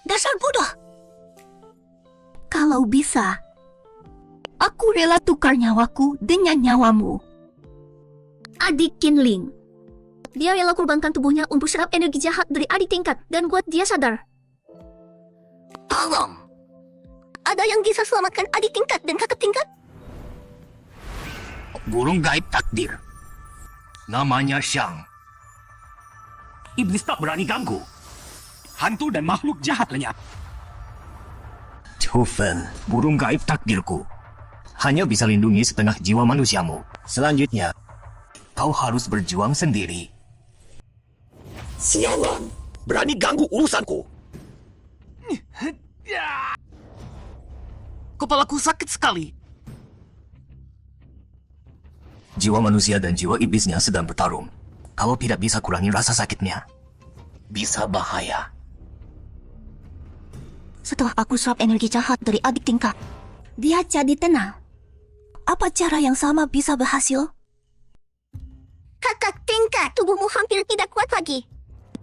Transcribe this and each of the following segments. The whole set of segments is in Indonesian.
Dasar bodoh. Kalau bisa, aku rela tukar nyawaku dengan nyawamu. Adik Kinling. Dia rela korbankan tubuhnya untuk serap energi jahat dari adik tingkat dan buat dia sadar. Tolong. Ada yang bisa selamatkan adik tingkat dan kakak tingkat? Burung gaib takdir. Namanya Shang. Iblis tak berani ganggu. Hantu dan makhluk jahat lenyap. Tufen, burung gaib takdirku. Hanya bisa lindungi setengah jiwa manusiamu. Selanjutnya, kau harus berjuang sendiri. Sialan, berani ganggu urusanku. Kepalaku sakit sekali. Jiwa manusia dan jiwa iblisnya sedang bertarung. Kalau tidak bisa kurangi rasa sakitnya, bisa bahaya. Setelah aku serap energi jahat dari adik tingkat, dia jadi tenang. Apa cara yang sama bisa berhasil? Kakak tingkat, tubuhmu hampir tidak kuat lagi.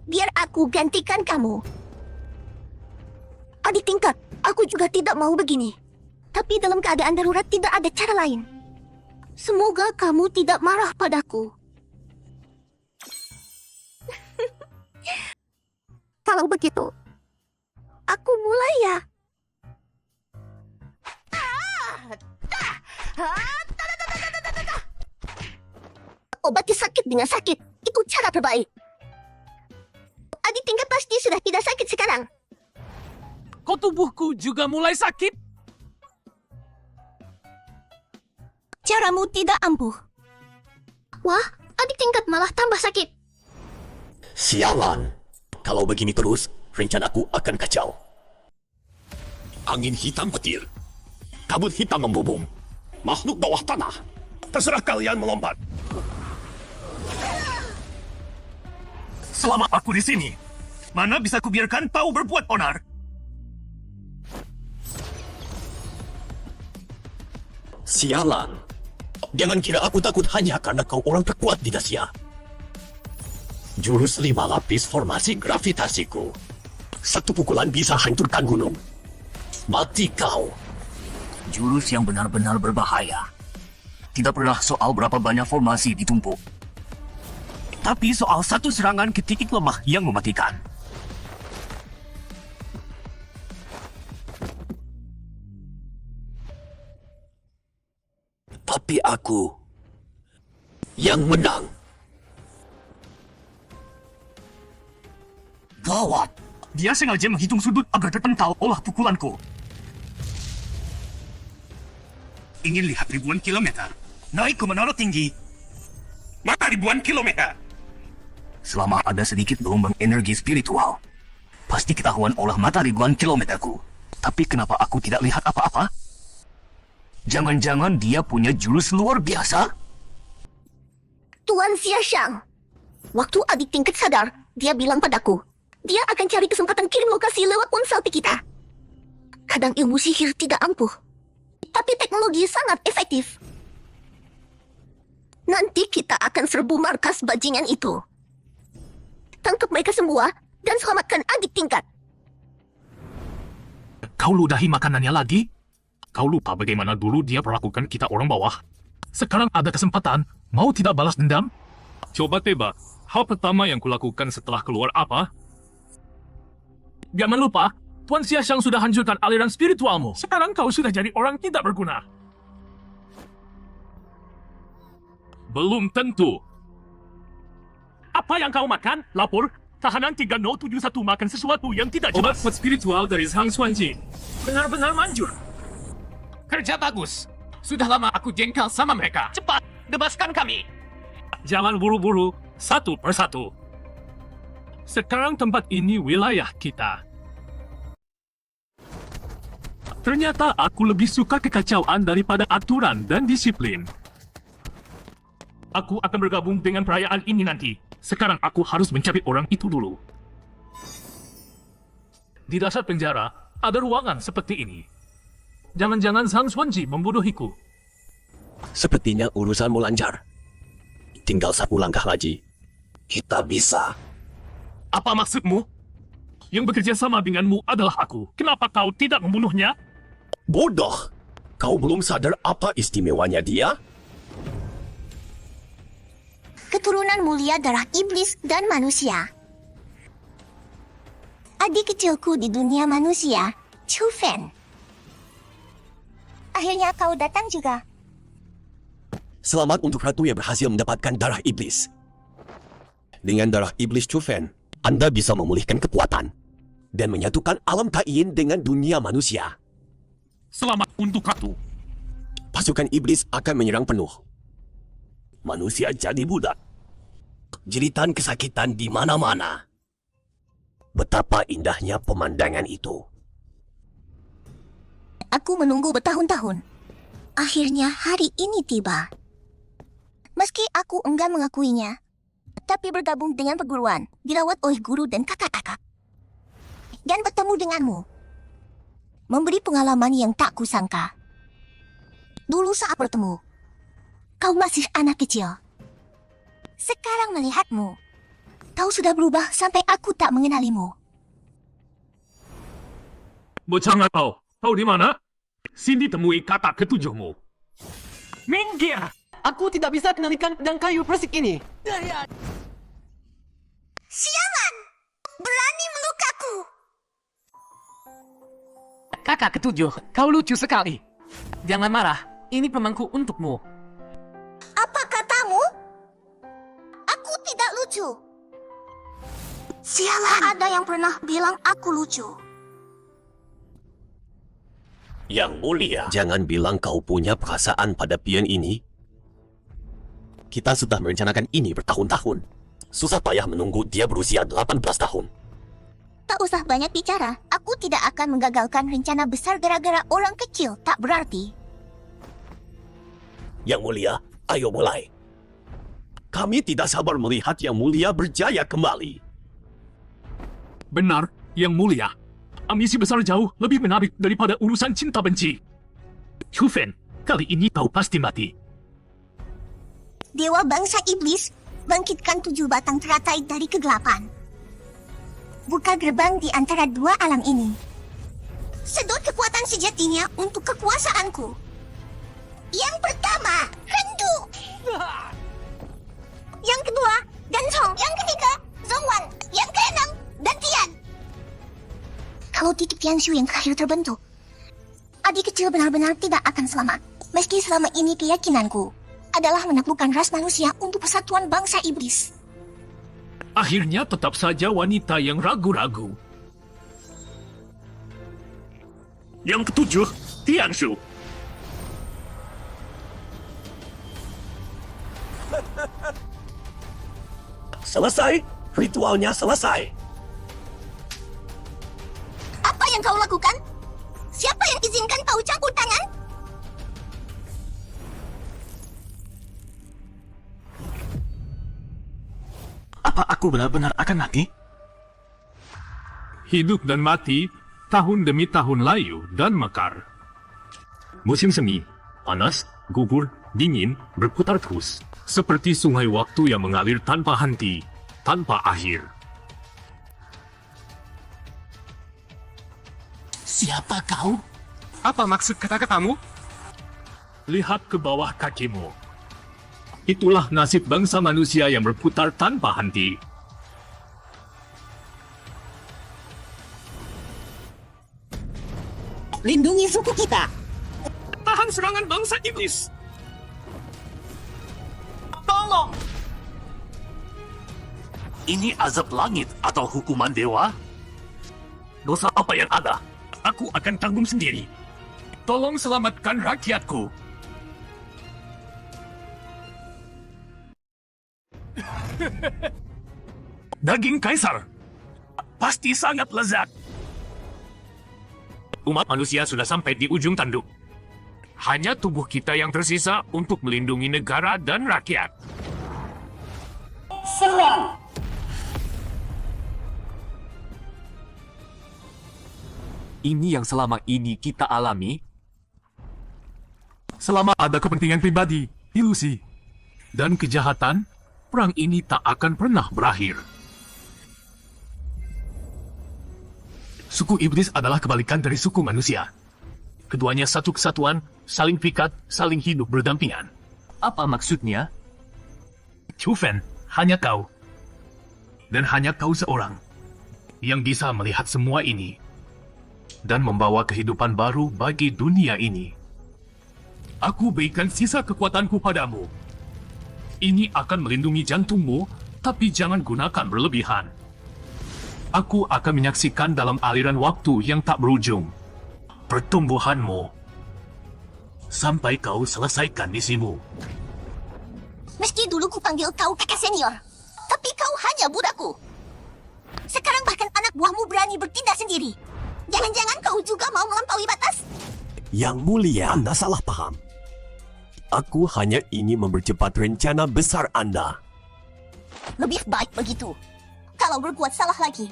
Biar aku gantikan kamu. Adik tingkat, aku juga tidak mau begini. Tapi dalam keadaan darurat tidak ada cara lain. Semoga kamu tidak marah padaku. Kalau begitu, aku mulai ya. Obati sakit dengan sakit, itu cara terbaik. Adik tingkat pasti sudah tidak sakit sekarang. Kok tubuhku juga mulai sakit? Caramu tidak ampuh. Wah, adik tingkat malah tambah sakit. Sialan, kalau begini terus, rencanaku akan kacau. Angin hitam petir, kabut hitam membubung, makhluk bawah tanah. Terserah kalian melompat. Selama aku di sini, mana bisa kubiarkan kau berbuat onar? Sialan, jangan kira aku takut hanya karena kau orang terkuat di Dacia. Jurus 5 lapis formasi gravitasiku. Satu pukulan bisa hancurkan gunung. Mati kau. Jurus yang benar-benar berbahaya. Tidak pernah soal berapa banyak formasi ditumpuk. Tapi soal satu serangan ke titik lemah yang mematikan. Tapi aku yang menang. Gawat! Dia sengaja menghitung sudut agar terpental olah pukulanku. Ingin lihat ribuan kilometer? Naik ke menara tinggi. Mata ribuan kilometer. Selama ada sedikit gelombang energi spiritual, pasti ketahuan olah mata ribuan kilometerku. Tapi kenapa aku tidak lihat apa-apa? Jangan-jangan dia punya jurus luar biasa? Tuan Xiaoshang, waktu adik tingkat sadar, dia bilang padaku, dia akan cari kesempatan kirim lokasi lewat ponsel kita. Kadang ilmu sihir tidak ampuh, tapi teknologi sangat efektif. Nanti kita akan serbu markas bajingan itu. Tangkap mereka semua dan selamatkan adik tingkat. Kau ludahi makanannya lagi? Kau lupa bagaimana dulu dia perlakukan kita orang bawah? Sekarang ada kesempatan, mau tidak balas dendam? Coba tebak, hal pertama yang kulakukan setelah keluar apa? Jangan lupa, Tuan Xiaoshang sudah hancurkan aliran spiritualmu. Sekarang kau sudah jadi orang tidak berguna. Belum tentu. Apa yang kau makan? Lapor, tahanan 3071 makan sesuatu yang tidak jelas. Obat spiritual dari Zhang Xuanji. Benar-benar manjur. Kerja bagus. Sudah lama aku jengkel sama mereka. Cepat, bebaskan kami. Jangan buru-buru, satu persatu. Sekarang tempat ini wilayah kita. Ternyata aku lebih suka kekacauan daripada aturan dan disiplin. Aku akan bergabung dengan perayaan ini nanti. Sekarang aku harus mencari orang itu dulu. Di dasar penjara, ada ruangan seperti ini. Jangan-jangan Zhang Xuanji membodohiku. Sepertinya urusanmu lancar. Tinggal satu langkah lagi. Kita bisa. Apa maksudmu? Yang bekerja sama denganmu adalah aku. Kenapa kau tidak membunuhnya? Bodoh! Kau belum sadar apa istimewanya dia? Keturunan mulia darah iblis dan manusia. Adik kecilku di dunia manusia, Chu Fen. Akhirnya kau datang juga. Selamat untuk ratu yang berhasil mendapatkan darah iblis. Dengan darah iblis Chufen, Anda bisa memulihkan kekuatan dan menyatukan alam Taiyin dengan dunia manusia. Selamat untuk ratu. Pasukan iblis akan menyerang penuh. Manusia jadi budak. Jeritan kesakitan di mana-mana. Betapa indahnya pemandangan itu. Aku menunggu bertahun-tahun. Akhirnya hari ini tiba. Meski aku enggan mengakuinya, tapi bergabung dengan perguruan, dirawat oleh guru dan kakak-kakak. Dan bertemu denganmu. Memberi pengalaman yang tak kusangka. Dulu saat bertemu, kau masih anak kecil. Sekarang melihatmu, kau sudah berubah sampai aku tak mengenalimu. Bocah ngapau, kau di mana? Sini temui kata ketujuhmu. Minggir! Aku tidak bisa kendalikan pedang kayu persik ini. Sialan! Berani melukaku! Kakak ketujuh, kau lucu sekali. Jangan marah, ini permangku untukmu. Apa katamu? Aku tidak lucu. Sialan! Ada yang pernah bilang aku lucu. Yang mulia, jangan bilang kau punya perasaan pada pion ini. Kita sudah merencanakan ini bertahun-tahun. Susah payah menunggu dia berusia 18 tahun. Tak usah banyak bicara. Aku tidak akan menggagalkan rencana besar gara-gara orang kecil tak berarti. Yang mulia, ayo mulai. Kami tidak sabar melihat Yang Mulia berjaya kembali. Benar, Yang Mulia. Ambisi besar jauh lebih menarik daripada urusan cinta benci. Chu Fen, kali ini kau pasti mati. Dewa bangsa iblis bangkitkan 7 batang teratai dari kegelapan. Buka gerbang di antara dua alam ini. Sedot kekuatan sejatinya untuk kekuasaanku. Yang pertama, Rendu. Yang kedua, Dancong. Yang ketiga, Zhongwan. Yang keenam, Dantian. Kalau titik Tianshu yang terakhir terbentuk, adik kecil benar-benar tidak akan selamat. Meski selama ini keyakinanku adalah menaklukkan ras manusia untuk persatuan bangsa iblis. Akhirnya tetap saja wanita yang ragu-ragu. Yang ketujuh, Tianshu. Selesai, ritualnya selesai. Apa yang kau lakukan? Siapa yang izinkan kau campur tangan? Apa aku benar-benar akan mati? Hidup dan mati, tahun demi tahun layu dan mekar. Musim semi, panas, gugur, dingin, berputar terus. Seperti sungai waktu yang mengalir tanpa henti, tanpa akhir. Siapa kau? Apa maksud kata-katamu? Lihat ke bawah kakimu. Itulah nasib bangsa manusia yang berputar tanpa henti. Lindungi suku kita. Tahan serangan bangsa iblis. Tolong! Ini azab langit atau hukuman dewa? Dosa apa yang ada? Aku akan tanggung sendiri. Tolong selamatkan rakyatku. Daging kaisar pasti sangat lezat. Umat manusia sudah sampai di ujung tanduk. Hanya tubuh kita yang tersisa untuk melindungi negara dan rakyat. Serang! Ini yang selama ini kita alami. Selama ada kepentingan pribadi, ilusi, dan kejahatan, perang ini tak akan pernah berakhir. Suku iblis adalah kebalikan dari suku manusia. Keduanya satu kesatuan, saling pikat, saling hidup berdampingan. Apa maksudnya? Chufen, hanya kau. Dan hanya kau seorang yang bisa melihat semua ini dan membawa kehidupan baru bagi dunia ini. Aku berikan sisa kekuatanku padamu. Ini akan melindungi jantungmu, tapi jangan gunakan berlebihan. Aku akan menyaksikan dalam aliran waktu yang tak berujung pertumbuhanmu sampai kau selesaikan misimu. Meski dulu ku panggil kau kakak senior, tapi kau hanya budakku. Sekarang bahkan anak buahmu berani bertindak sendiri. Jangan-jangan kau juga mau melampaui batas? Yang mulia, Anda salah paham. Aku hanya ingin mempercepat rencana besar Anda. Lebih baik begitu. Kalau berbuat salah lagi,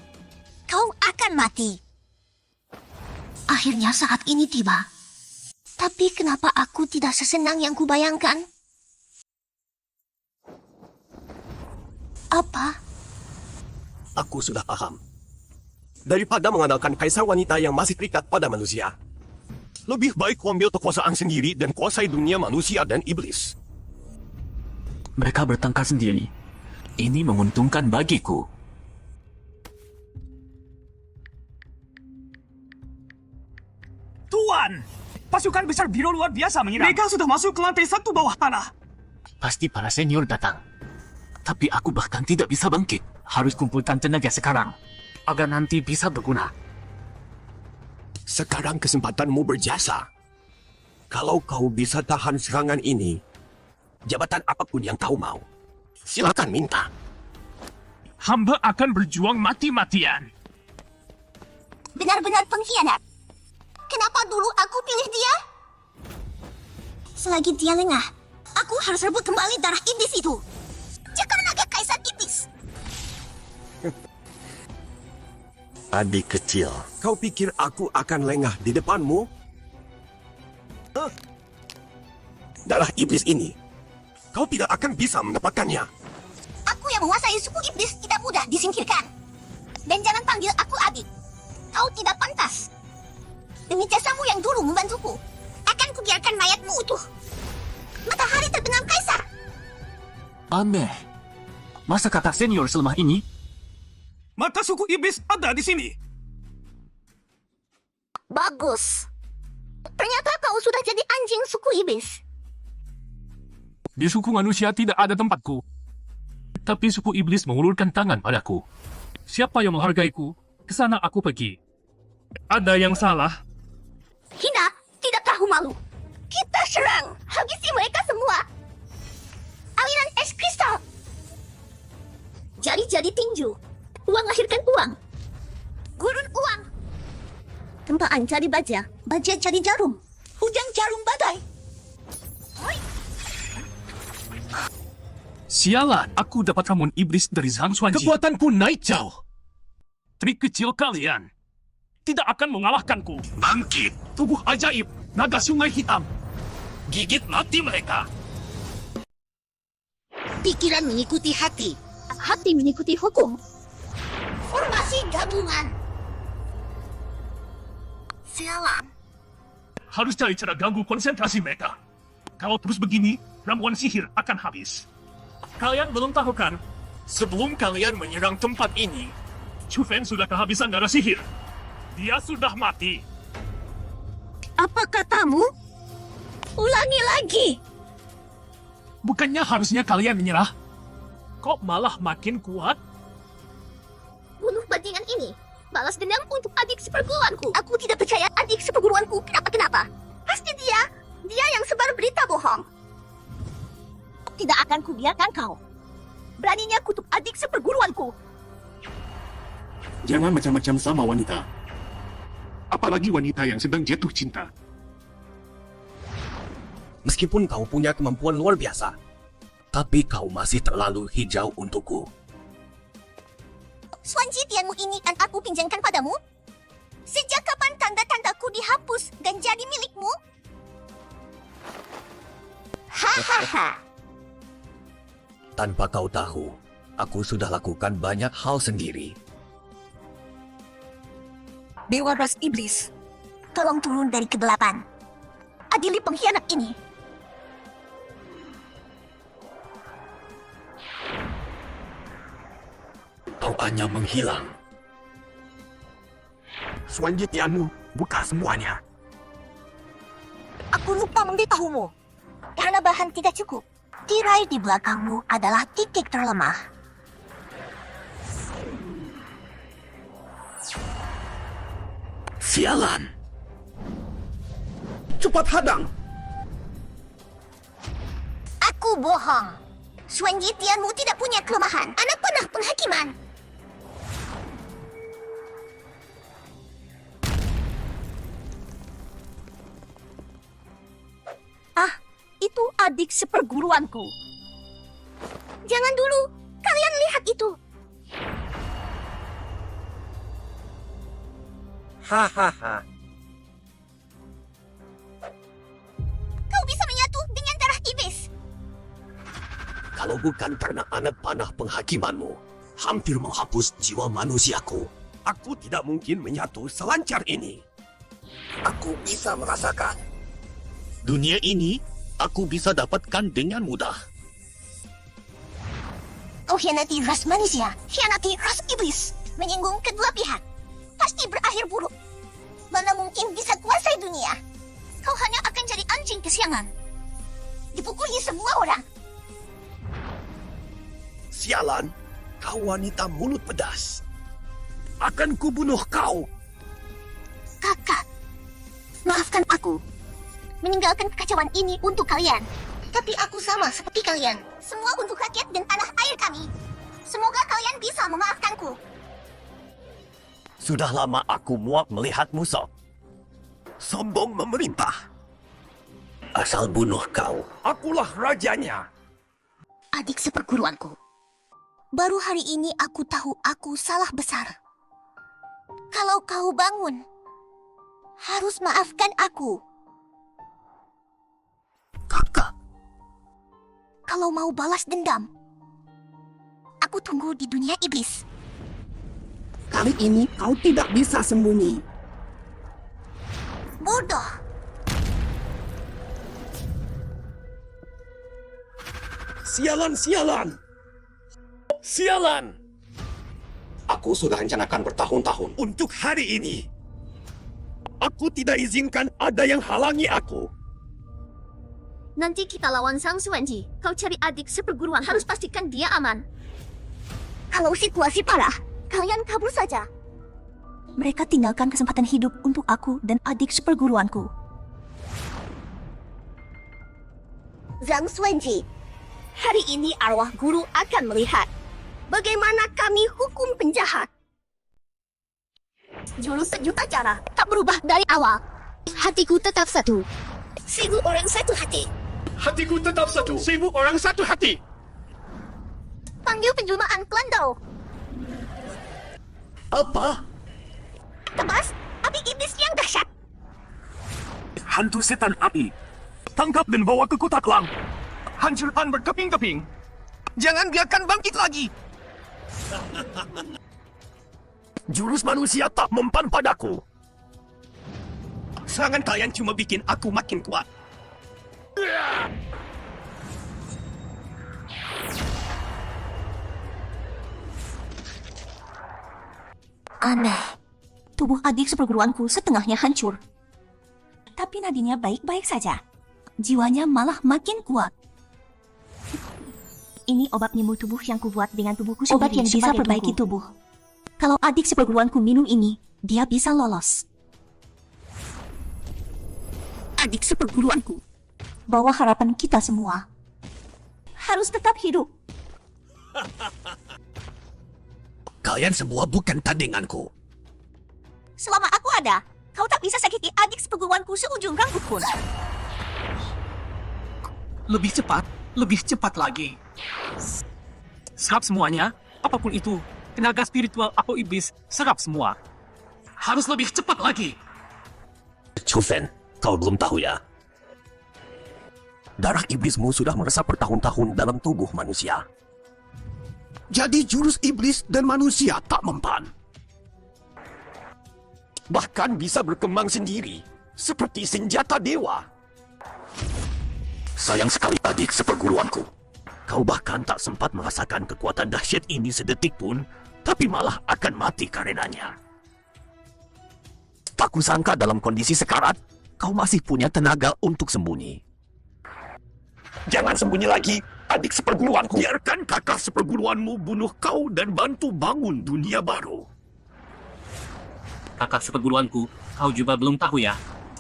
kau akan mati. Akhirnya saat ini tiba. Tapi kenapa aku tidak sesenang yang kubayangkan? Apa? Aku sudah paham. Daripada mengandalkan kaisar wanita yang masih terikat pada manusia, lebih baik kau ambil kekuasaan sendiri dan kuasai dunia manusia dan iblis. Mereka bertengkar sendiri. Ini menguntungkan bagiku. Tuan! Pasukan besar biru luar biasa menyerang. Mereka sudah masuk ke lantai 1 bawah tanah. Pasti para senior datang. Tapi aku bahkan tidak bisa bangkit. Harus kumpulkan tenaga sekarang, agar nanti bisa berguna. Sekarang kesempatanmu berjasa. Kalau kau bisa tahan serangan ini, jabatan apapun yang kau mau, silakan minta. Hamba akan berjuang mati-matian. Benar-benar pengkhianat. Kenapa dulu aku pilih dia? Selagi dia lengah, aku harus rebut kembali darah iblis itu. Cakar naga kaisar iblis. Adik kecil, kau pikir aku akan lengah di depanmu? Hah? Darah iblis ini, kau tidak akan bisa mendapatkannya. Aku yang menguasai suku iblis tidak mudah disingkirkan. Dan jangan panggil aku adik. Kau tidak pantas. Demi jasamu yang dulu membantuku, akan kubiarkan mayatmu utuh. Matahari terbenam kaisar. Aneh. Masa kakak senior selemah ini? Mata suku iblis ada di sini. Bagus. Ternyata kau sudah jadi anjing suku iblis. Di suku manusia tidak ada tempatku. Tapi suku iblis mengulurkan tangan padaku. Siapa yang menghargaiku, ke sana aku pergi. Ada yang salah? Hina, tidak tahu malu. Kita serang, habisi mereka semua. Aliran es kristal. Jari-jari tinju. Uang lahirkan uang. Gurun uang. Tempaan cari baja. Baja cari jarum. Hujan jarum badai. Sialan, aku dapat ramuan iblis dari Zhang Xuanji. Kekuatanku naik jauh. Trik kecil kalian tidak akan mengalahkanku. Bangkit! Tubuh ajaib, naga sungai hitam. Gigit mati mereka. Pikiran mengikuti hati. Hati mengikuti hukum. Formasi gabungan. Sialan. Harus cari cara ganggu konsentrasi mereka. Kalau terus begini, ramuan sihir akan habis. Kalian belum tahu kan? Sebelum kalian menyerang tempat ini, Chufen sudah kehabisan darah sihir. Dia sudah mati. Apa katamu? Ulangi lagi. Bukannya harusnya kalian menyerah? Kok malah makin kuat? Bunuh bajingan ini. Balas dendam untuk adik seperguruanku. Aku tidak percaya adik seperguruanku kenapa-kenapa. Pasti dia yang sebar berita bohong. Tidak akan kubiarkan kau. Beraninya kutuk adik seperguruanku. Jangan macam-macam sama wanita. Apalagi wanita yang sedang jatuh cinta. Meskipun kau punya kemampuan luar biasa, tapi kau masih terlalu hijau untukku. Xuanji Tianmu ini kan aku pinjamkan padamu? Sejak kapan tanda-tandaku dihapus dan jadi milikmu? Hahaha. Tanpa kau tahu, aku sudah lakukan banyak hal sendiri. Dewa Ras Iblis, tolong turun dari kegelapan. Adili pengkhianat ini. Kau hanya menghilang. Selanjutnya, buka semuanya. Aku lupa memberitahumu. Karena bahan tidak cukup. Tirai di belakangmu adalah titik terlemah. Sialan. Cepat hadang. Aku bohong. Suanjitianmu tidak punya kelemahan. Anak panah penghakiman. Ah, itu adik seperguruanku. Jangan dulu. Kalian lihat itu. Hahaha. Kau bisa menyatu dengan darah iblis. Kalau bukan karena anak panah penghakimanmu, hampir menghapus jiwa manusiaku. Aku tidak mungkin menyatu selancar ini. Aku bisa merasakan. Dunia ini, aku bisa dapatkan dengan mudah. Kau hianati ras manusia, hianati ras iblis, menyinggung kedua pihak. Pasti berakhir buruk. Mana mungkin bisa kuasai dunia? Kau hanya akan jadi anjing kesiangan. Dipukuli semua orang. Sialan, kau wanita mulut pedas. Akan kubunuh kau. Kakak, maafkan aku. Meninggalkan kekacauan ini untuk kalian. Tapi aku sama seperti kalian. Semua untuk rakyat dan tanah air kami. Semoga kalian bisa memaafkanku. Sudah lama aku muak melihatmu, Sok. Sombong memerintah. Asal bunuh kau. Akulah rajanya. Adik seperguruanku. Baru hari ini aku tahu aku salah besar. Kalau kau bangun, harus maafkan aku. Kakak, Kalau mau balas dendam, aku tunggu di dunia iblis. Kali ini kau tidak bisa sembunyi. Bodoh. sialan, sialan. Sialan. Aku sudah rencanakan bertahun-tahun untuk hari ini. Aku tidak izinkan ada yang halangi aku. Nanti kita lawan Sang Suanji. Kau cari adik seperguruan, harus pastikan dia aman. Kalau situasi parah, kalian kabur saja. Mereka tinggalkan kesempatan hidup untuk aku dan adik seperguruanku. Zhang Suanji, hari ini arwah guru akan melihat bagaimana kami hukum penjahat. Jurus sejuta cara tak berubah dari awal. Hatiku tetap satu. 1000 orang satu hati. Hatiku tetap satu. 1000 orang satu hati. Panggil penjelmaan Klando. Apa? Tebas api iblis yang dahsyat. Hantu setan api. Tangkap dan bawa ke kota Klang. Hancurkan berkeping-keping. Jangan biarkan bangkit lagi. Jurus manusia tak mempan padaku. Serangan kalian cuma bikin aku makin kuat. Aneh. Tubuh adik seperguruanku setengahnya hancur. Tapi nadinya baik-baik saja. Jiwanya malah makin kuat. Ini obat nyembuh tubuh yang kubuat dengan tubuhku sendiri. Obat yang bisa perbaiki tubuh. Kalau adik seperguruanku minum ini, dia bisa lolos. Adik seperguruanku, bawa harapan kita semua. Harus tetap hidup. Kalian semua bukan tandinganku. Selama aku ada, kau tak bisa sakiti adik seperguruanku seujung rambut pun. Lebih cepat lagi. Serap semuanya, apapun itu. Tenaga spiritual atau iblis, serap semua. Harus lebih cepat lagi. Chufen, kau belum tahu ya? Darah iblismu sudah meresap bertahun-tahun dalam tubuh manusia. Jadi jurus iblis dan manusia tak mempan. bahkan bisa berkembang sendiri, seperti senjata dewa. Sayang sekali adik seperguruanku. Kau bahkan tak sempat merasakan kekuatan dahsyat ini sedetik pun, tapi malah akan mati karenanya. Tak kusangka dalam kondisi sekarat, kau masih punya tenaga untuk sembunyi. Jangan sembunyi lagi, adik seperguruanku. Biarkan kakak seperguruanmu bunuh kau dan bantu bangun dunia baru. Kakak seperguruanku, kau juga belum tahu ya.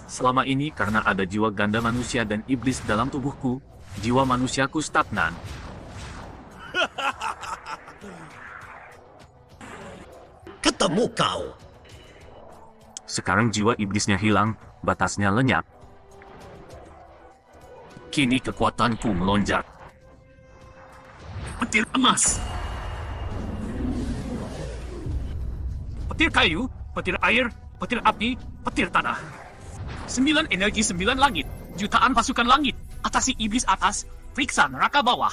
Selama ini karena ada jiwa ganda manusia dan iblis dalam tubuhku, jiwa manusiaku stagnan. Ketemu kau. Sekarang jiwa iblisnya hilang, batasnya lenyap. Kini kekuatanku melonjak. Petir emas. Petir kayu, petir air, petir api, petir tanah. 9 energi 9 langit, jutaan pasukan langit, atasi iblis atas, periksa neraka bawah.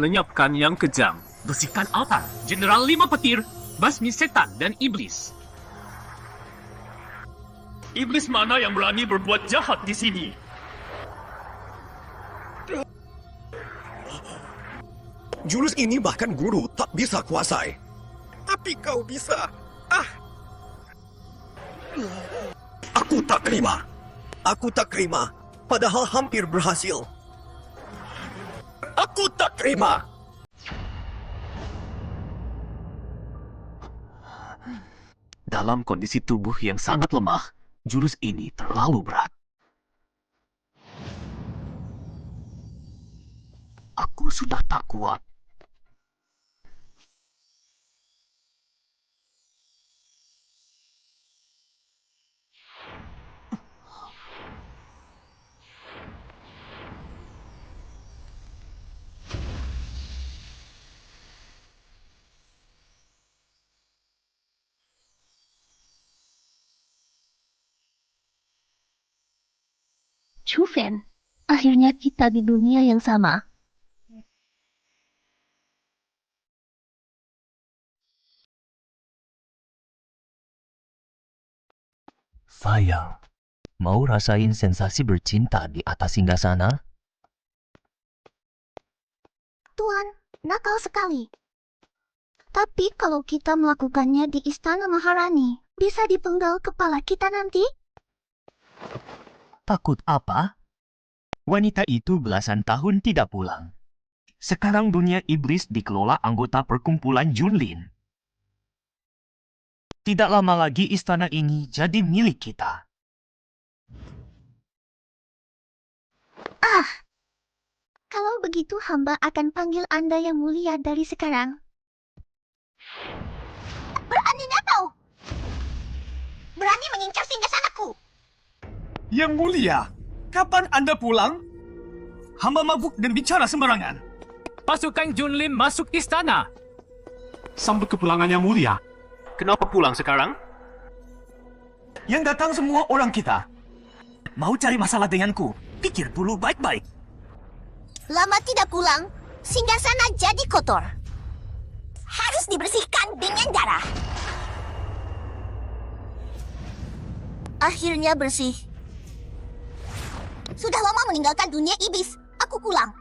Lenyapkan yang kejam, bersihkan altar, Jenderal 5 petir, basmi setan dan iblis. Iblis mana yang berani berbuat jahat di sini? Jurus ini bahkan guru tak bisa kuasai. Tapi kau bisa. Aku tak terima. Aku tak terima. Padahal hampir berhasil. Aku tak terima. Dalam kondisi tubuh yang sangat lemah, jurus ini terlalu berat. Aku sudah tak kuat. Chufen, akhirnya kita di dunia yang sama. Sayang, mau rasain sensasi bercinta di atas singgasana? Tuan, nakal sekali. Tapi kalau kita melakukannya di Istana Maharani, bisa dipenggal kepala kita nanti? Takut apa? Wanita itu belasan tahun tidak pulang. Sekarang dunia iblis dikelola anggota perkumpulan Junlin. Tidak lama lagi istana ini jadi milik kita. Kalau begitu hamba akan panggil Anda yang mulia dari sekarang. Beraninya kau! Berani mengincar singgasanaku! Yang mulia, kapan Anda pulang? Hamba mabuk dan bicara sembarangan. Pasukan Junlin masuk istana. Sambut kepulangan yang mulia. Kenapa pulang sekarang? Yang datang semua orang kita. Mau cari masalah denganku? Pikir dulu baik-baik. Lama tidak pulang, singgasana jadi kotor. Harus dibersihkan dengan darah. Akhirnya bersih. Sudah lama meninggalkan dunia iblis. Aku pulang.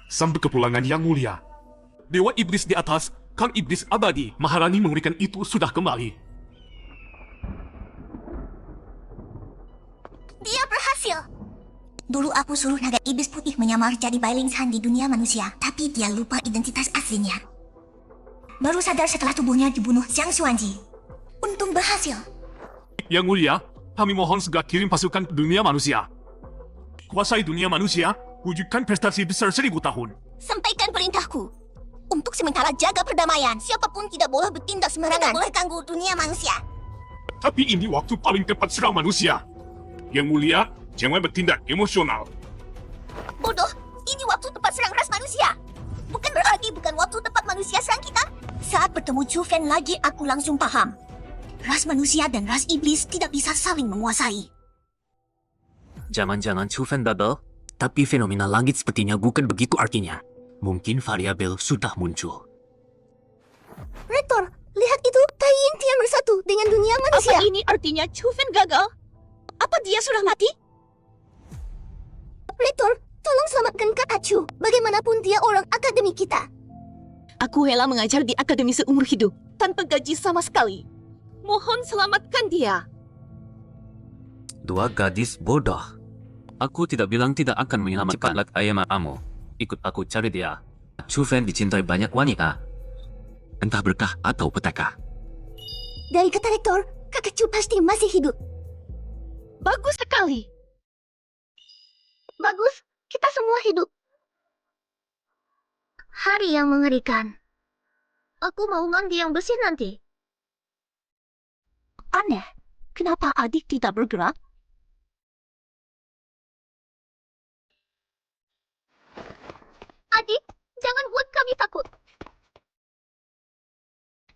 Sambut kepulangan yang mulia. Dewa Iblis di atas, Kang Iblis abadi, Maharani memberikan itu sudah kembali. Dia berhasil. Dulu aku suruh naga iblis putih menyamar jadi Bailing San di dunia manusia, tapi dia lupa identitas aslinya. Baru sadar setelah tubuhnya dibunuh Jiang Xuanji. Untung berhasil. Yang mulia, kami mohon segera kirim pasukan ke dunia manusia. Kuasai dunia manusia, wujudkan prestasi besar 1000 tahun. Sampaikan perintahku. Untuk sementara jaga perdamaian. Siapapun tidak boleh bertindak sembarangan. Tidak boleh ganggu dunia manusia. Tapi ini waktu paling tepat serang manusia. Yang mulia, jangan bertindak emosional. Bodoh, ini waktu tepat serang ras manusia. Bukan berarti bukan waktu tepat manusia serang kita. Saat bertemu Chu Fen lagi, aku langsung paham. Ras manusia dan ras iblis tidak bisa saling menguasai. Jangan-jangan Chu Fen double, tapi fenomena langit sepertinya bukan begitu artinya. Mungkin variabel sudah muncul. Rektor, lihat itu. Tai Yintian bersatu dengan dunia manusia. Apa ini artinya Chufen gagal? Apa dia sudah mati? Rektor, tolong selamatkan Kak Acu. Bagaimanapun dia orang akademi kita. Aku rela mengajar di akademi seumur hidup tanpa gaji sama sekali. Mohon selamatkan dia. Dua gadis bodoh. Aku tidak bilang tidak akan menyelamatkan. Cepatlah ayam kamu. Ikut aku cari dia. Chufen dicintai banyak wanita. Entah berkah atau petaka. Dari kata Rektor, Kak Acu pasti masih hidup. Bagus sekali. Bagus, kita semua hidup. Hari yang mengerikan. Aku mau mandi yang bersih nanti. Aneh, kenapa adik tidak bergerak? Adik, jangan buat kami takut.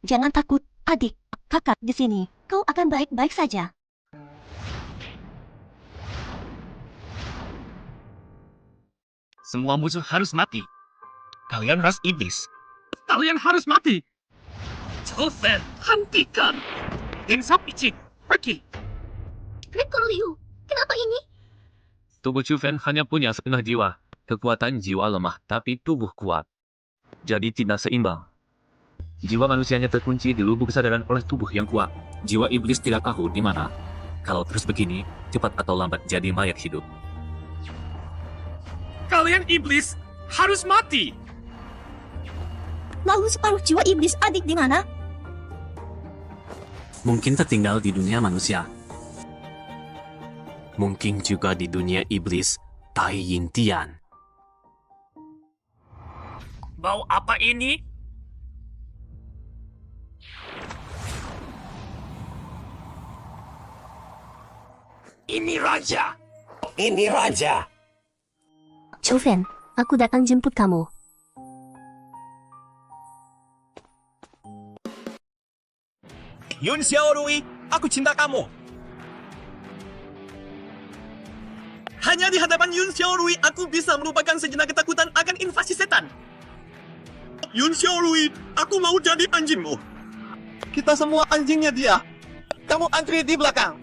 Jangan takut, adik. Kakak di sini. Kau akan baik-baik saja. Semua musuh harus mati. Kalian ras iblis. Kalian harus mati. Chufen, hentikan. Insap Ichik, pergi. Rektor Liu, kenapa ini? Tubuh Chufen hanya punya setengah jiwa. Kekuatan jiwa lemah tapi tubuh kuat. Jadi tidak seimbang. Jiwa manusianya terkunci di lubuk kesadaran oleh tubuh yang kuat. Jiwa iblis tidak tahu di mana. Kalau terus begini, cepat atau lambat jadi mayat hidup. Kalian iblis harus mati. Lalu separuh jiwa iblis adik di mana? Mungkin tertinggal di dunia manusia. Mungkin juga di dunia iblis Tai Yintian. Bau apa ini? Ini raja. Ini raja. Chufen, aku datang jemput kamu. Yun Xiaorui, aku cinta kamu. Hanya di hadapan Yun Xiaorui, aku bisa melupakan sejenak ketakutan akan invasi setan. Yun Xiaorui, aku mau jadi anjingmu. Kita semua anjingnya dia. Kamu antri di belakang.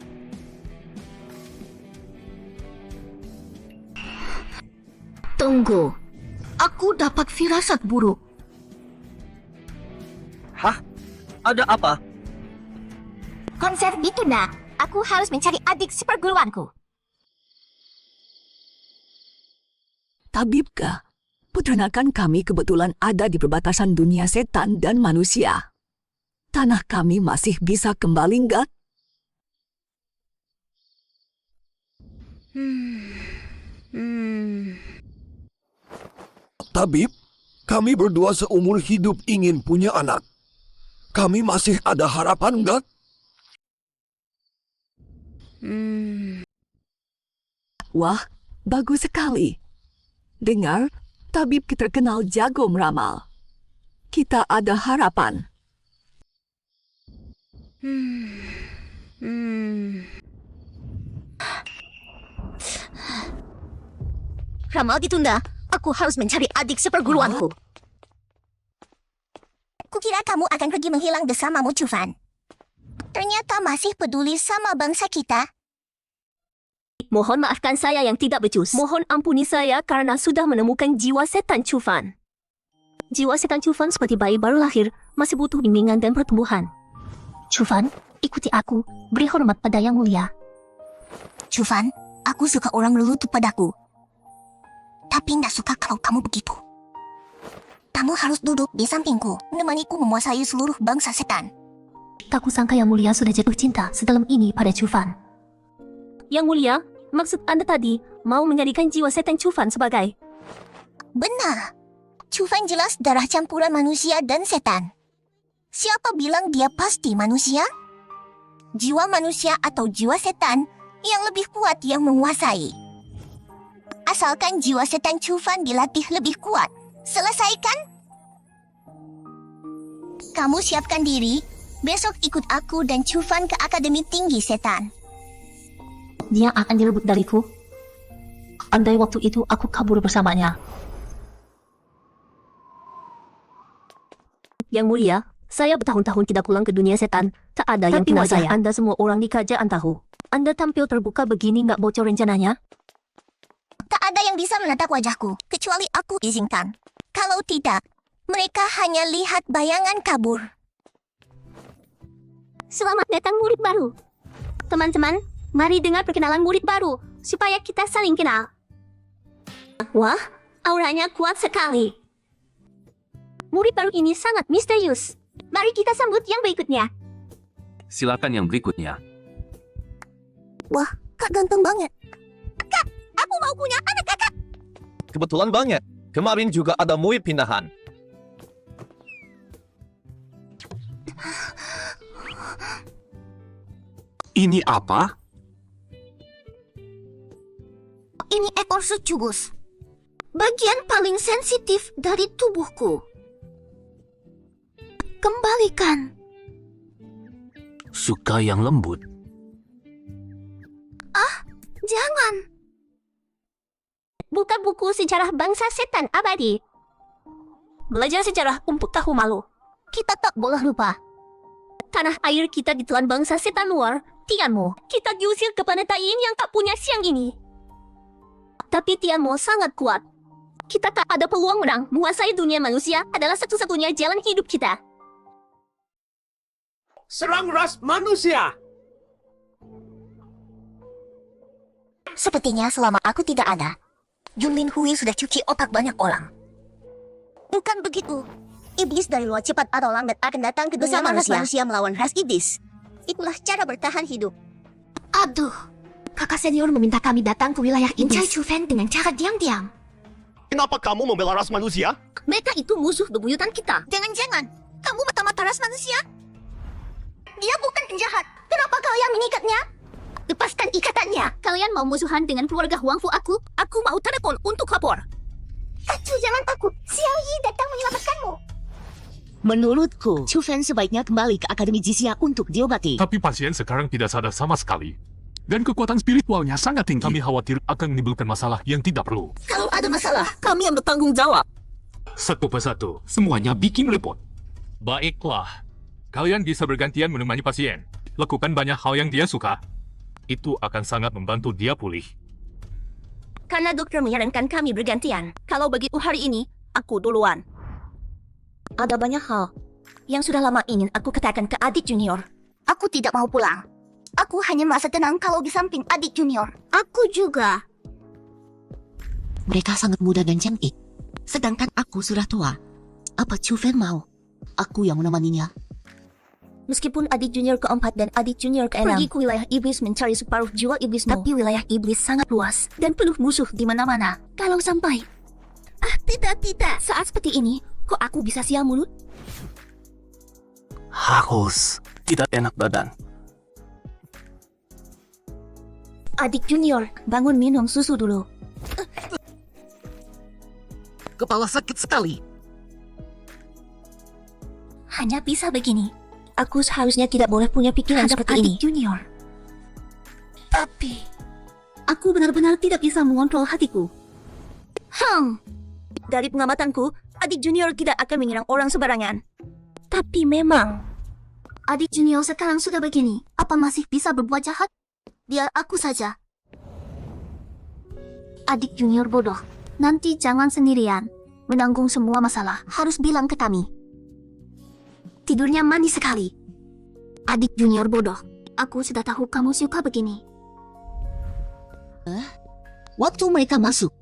Tunggu. Aku dapat firasat buruk. Hah? Ada apa? Konser ditunda. Aku harus mencari adik seperguruanku. Tabibkah? Peternakan kami kebetulan ada di perbatasan dunia setan dan manusia. Tanah kami masih bisa kembali enggak? Tabib, kami berdua seumur hidup ingin punya anak. Kami masih ada harapan enggak? Wah, bagus sekali. Dengar, tabib terkenal jago meramal. Kita ada harapan. Ramal ditunda. Aku harus mencari adik seperguruanku. Kukira kamu akan pergi menghilang bersamamu, Chufen. Ternyata masih peduli sama bangsa kita. Mohon maafkan saya yang tidak becus. Mohon ampuni saya karena sudah menemukan jiwa setan Chufen. Jiwa setan Chufen seperti bayi baru lahir, masih butuh bimbingan dan pertumbuhan. Chufen, ikuti aku. Beri hormat pada Yang Mulia. Chufen, aku suka orang berlutut padaku. Tapi tidak suka kalau kamu begitu. Kamu harus duduk di sampingku, menemaniku menguasai seluruh bangsa setan. Tak kusangka Yang Mulia sudah jatuh cinta sedalam ini pada Chufen. Yang Mulia, maksud Anda tadi mau menjadikan jiwa setan Chufen sebagai... Benar. Chufen jelas darah campuran manusia dan setan. Siapa bilang dia pasti manusia? Jiwa manusia atau jiwa setan yang lebih kuat yang menguasai. Asalkan jiwa setan Chufen dilatih lebih kuat. Selesaikan? Kamu siapkan diri. Besok ikut aku dan Chufen ke Akademi Tinggi Setan. Dia akan direbut dariku. Andai waktu itu aku kabur bersamanya. Yang Mulia, saya bertahun-tahun tidak pulang ke dunia setan. Tak ada yang kenal saya. Anda semua orang di kerajaan tahu. Anda tampil terbuka begini nggak bocor rencananya? Tak ada yang bisa menatap wajahku, kecuali aku izinkan. Kalau tidak, mereka hanya lihat bayangan kabur. Selamat datang murid baru. Teman-teman, mari dengar perkenalan murid baru, supaya kita saling kenal. Wah, auranya kuat sekali. Murid baru ini sangat misterius. Mari kita sambut yang berikutnya. Silakan yang berikutnya. Wah, Kak ganteng banget. Kak, aku mau punya anak kakak. Kebetulan banget. Kemarin juga ada murid pindahan. Ini apa? Ini ekor secubus. Bagian paling sensitif dari tubuhku. Kembalikan. Suka yang lembut. Jangan. Buka buku sejarah bangsa setan abadi. Belajar sejarah untuk tahu malu. Kita tak boleh lupa. Tanah air kita ditelan bangsa setan luar. Tianmo, kita diusir ke planet lain yang tak punya siang ini. Tapi Tianmo sangat kuat. Kita tak ada peluang menang. Menguasai dunia manusia adalah satu-satunya jalan hidup kita. Serang ras manusia! Sepertinya selama aku tidak ada, Junlin Hui sudah cuci otak banyak orang. Bukan begitu. Iblis dari luar cepat atau lambat akan datang ke dunia manusia melawan ras iblis. Itulah cara bertahan hidup. Aduh, kakak senior meminta kami datang ke wilayah iblis. Mencari Chufen dengan cara diam-diam. Kenapa kamu membela ras manusia? Mereka itu musuh bebuyutan kita. Jangan-jangan, kamu mata-mata ras manusia? Dia bukan penjahat. Kenapa kalian mengikatnya? Lepaskan ikatannya. Kalian mau musuhan dengan keluarga Huang Fu aku? Aku mau telepon untuk lapor. Kacu, jangan takut. Xiao Yi datang menyelamatkanmu. Menurutku, Chufen sebaiknya kembali ke Akademi Jisia untuk diobati. Tapi pasien sekarang tidak sadar sama sekali. Dan kekuatan spiritualnya sangat tinggi. Kami khawatir akan menimbulkan masalah yang tidak perlu. Kalau ada masalah, kami yang bertanggung jawab. Satu persatu, semuanya bikin repot. Baiklah. Kalian bisa bergantian menemani pasien. Lakukan banyak hal yang dia suka. Itu akan sangat membantu dia pulih. Karena dokter menyarankan kami bergantian. Kalau begitu hari ini, aku duluan. Ada banyak hal yang sudah lama ingin aku katakan ke adik junior. Aku tidak mau pulang. Aku hanya merasa tenang kalau di samping adik junior. Aku juga. Mereka sangat muda dan cantik. Sedangkan aku sudah tua. Apa Chufen mau? Aku yang menemaninya. Meskipun adik junior keempat dan adik junior keenam pergi ke wilayah iblis mencari separuh jiwa iblismu, tapi wilayah iblis sangat luas dan penuh musuh di mana-mana. Kalau sampai... tidak. Saat seperti ini, kok aku bisa sial mulut? Haus. Tidak enak badan. Adik junior, bangun minum susu dulu. Kepala sakit sekali. Hanya bisa begini. Aku seharusnya tidak boleh punya pikiran seperti ini. Junior. Tapi aku benar-benar tidak bisa mengontrol hatiku. Dari pengamatanku, adik junior tidak akan menyerang orang sembarangan. Tapi memang adik junior sekarang sudah begini. Apa masih bisa berbuat jahat? Biar aku saja. Adik junior bodoh. Nanti jangan sendirian menanggung semua masalah. Harus bilang ke kami. Tidurnya manis sekali. Adik junior bodoh. Aku sudah tahu kamu suka begini. Waktu mereka masuk,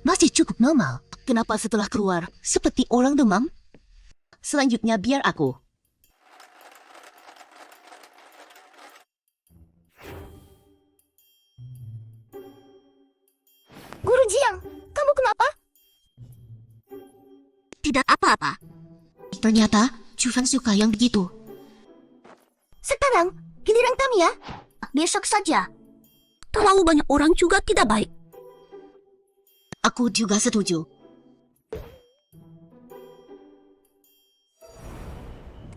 masih cukup normal. Kenapa setelah keluar, seperti orang demam? Selanjutnya biar aku. Guru Jiang, kamu kenapa? Tidak apa-apa. Ternyata, Chufen suka yang begitu. Sekarang, giliran kami ya. Besok saja. Terlalu banyak orang juga tidak baik. Aku juga setuju.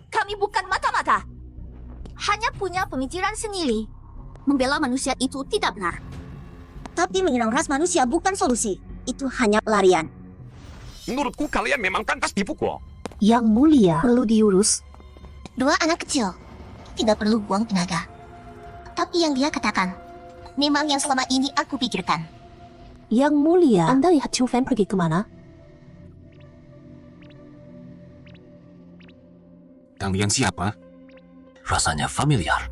Kami bukan mata-mata. Hanya punya pemikiran sendiri. Membela manusia itu tidak benar. Tapi menyerang ras manusia bukan solusi. Itu hanya pelarian. Menurutku kalian memang pantas dipukul. Yang mulia perlu diurus. Dua anak kecil. Tidak perlu buang tenaga. Tapi yang dia katakan, memang yang selama ini aku pikirkan. Yang mulia, Anda lihat Chu Fan pergi kemana? Kalian siapa? Rasanya familiar.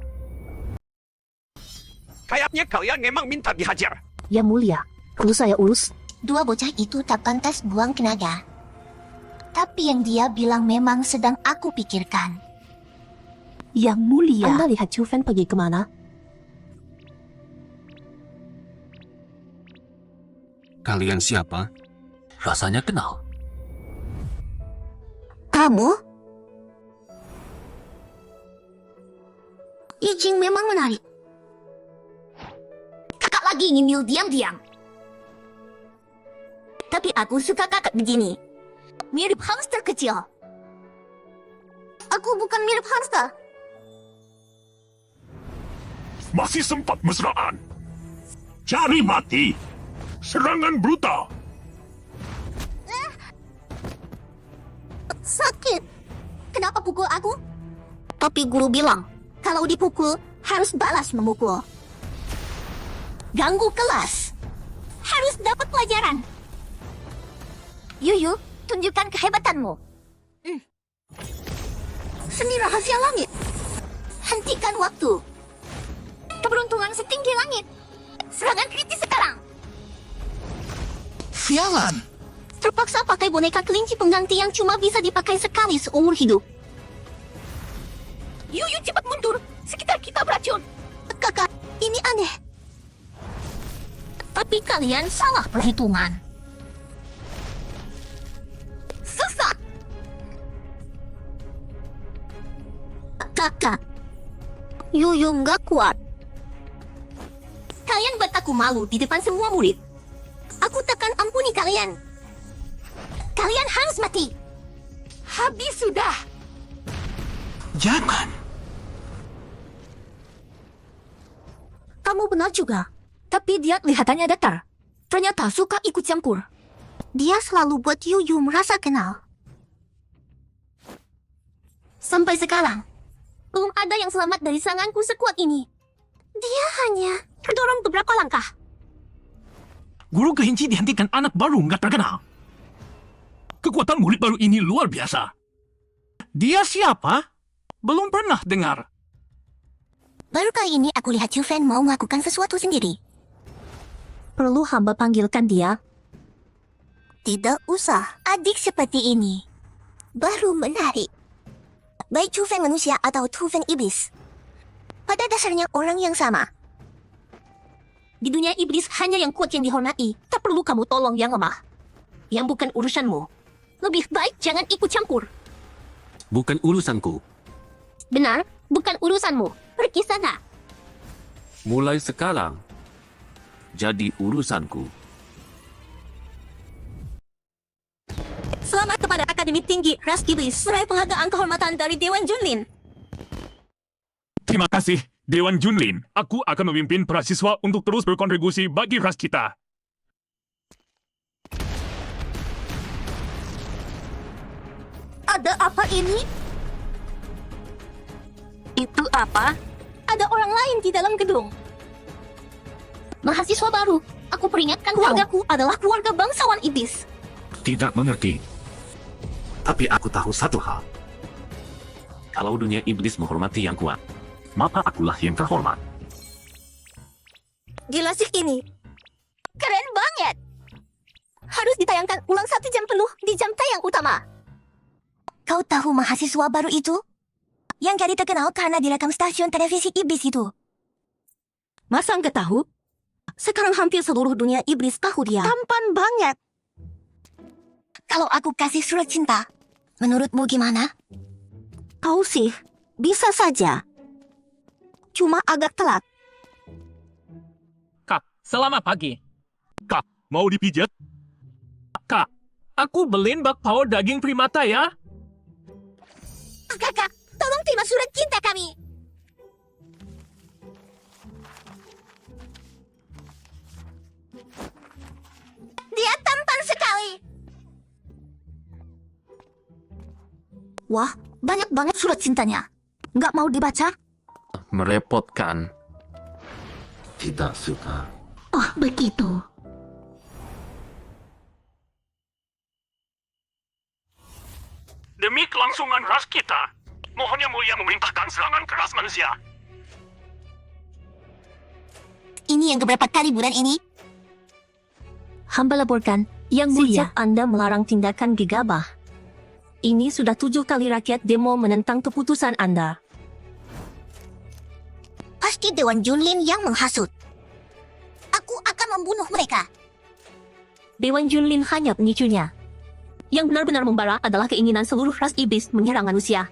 Kayaknya kalian memang minta dihajar. Yang mulia, perlu saya urus. Dua bocah itu tak pantas buang tenaga. Tapi yang dia bilang memang sedang aku pikirkan. Yang mulia, Anda lihat Chu Fan pergi kemana? Kalian siapa? Rasanya kenal. Kamu? Yijing memang menarik. Kakak lagi nyindir diam-diam. Tapi aku suka kakak begini. Mirip hamster kecil. Aku bukan mirip hamster. Masih sempat mesraan. Cari mati. Serangan brutal. Sakit. Kenapa pukul aku? Tapi guru bilang, kalau dipukul, harus balas memukul. Ganggu kelas. Harus dapat pelajaran. Yuyu, tunjukkan kehebatanmu. Seni rahasia langit. Hentikan waktu. Keberuntungan setinggi langit. Serangan kritis sekarang. Sialan. Terpaksa pakai boneka kelinci pengganti yang cuma bisa dipakai sekali seumur hidup. Yuyu cepat mundur. Sekitar kita beracun. Kakak, ini aneh. Tapi kalian salah perhitungan. Sesat. Kakak, Yuyu nggak kuat. Kalian buat aku malu di depan semua murid. Aku takkan ampuni kalian. Kalian harus mati. Habis sudah. Jangan. Kamu benar juga. Tapi dia kelihatannya datar. Ternyata suka ikut campur. Dia selalu buat Yuyu merasa kenal. Sampai sekarang, belum ada yang selamat dari seranganku sekuat ini. Dia hanya terdorong beberapa langkah. Guru kelinci dihentikan anak baru nggak terkenal. Kekuatan murid baru ini luar biasa. Dia siapa? Belum pernah dengar. Baru kali ini aku lihat Chu Fan mau melakukan sesuatu sendiri. Perlu hamba panggilkan dia? Tidak usah. Adik seperti ini baru menarik. Baik Chu Fan manusia atau Chu Fan iblis, pada dasarnya orang yang sama. Di dunia iblis hanya yang kuat yang dihormati. Tak perlu kamu tolong yang lemah. Yang bukan urusanmu. Lebih baik jangan ikut campur. Bukan urusanku. Benar, bukan urusanmu. Pergi sana. Mulai sekarang, jadi urusanku. Selamat kepada Akademi Tinggi Ras Iblis meraih penghargaan kehormatan dari Dewan Junlin. Terima kasih, Dewan Junlin. Aku akan memimpin para siswa untuk terus berkontribusi bagi ras kita. Ada apa ini? Itu apa? Ada orang lain di dalam gedung. Mahasiswa baru, aku peringatkan keluargaku adalah keluarga bangsawan iblis. Tidak mengerti. Tapi aku tahu satu hal. Kalau dunia iblis menghormati yang kuat, maka akulah yang terhormat. Gila sih ini. Keren banget. Harus ditayangkan ulang 1 jam penuh di jam tayang utama. Kau tahu mahasiswa baru itu? Yang jadi terkenal karena direkam stasiun televisi iblis itu. Masa nggak tahu? Sekarang hampir seluruh dunia iblis tahu dia. Tampan banget. Kalau aku kasih surat cinta, menurutmu gimana? Kau sih, bisa saja. Cuma agak telat. Kak, selamat pagi. Kak, mau dipijat? Kak, aku beliin bakpao daging primata ya. Kakak, tolong terima surat cinta kami. Dia tampan sekali. Wah, banyak banget surat cintanya. Nggak mau dibaca? Merepotkan. Tidak suka. Oh, begitu. Demi kelangsungan ras kita, mohon yang mulia memerintahkan serangan keras manusia. Ini yang keberapa kali bulan ini? Hamba laporkan, Yang Mulia, Anda melarang tindakan gegabah. Ini sudah 7 kali rakyat demo menentang keputusan Anda. Pasti Dewan Junlin yang menghasut. Aku akan membunuh mereka. Dewan Junlin hanya pemicunya. Yang benar-benar membara adalah keinginan seluruh ras iblis menyerang manusia.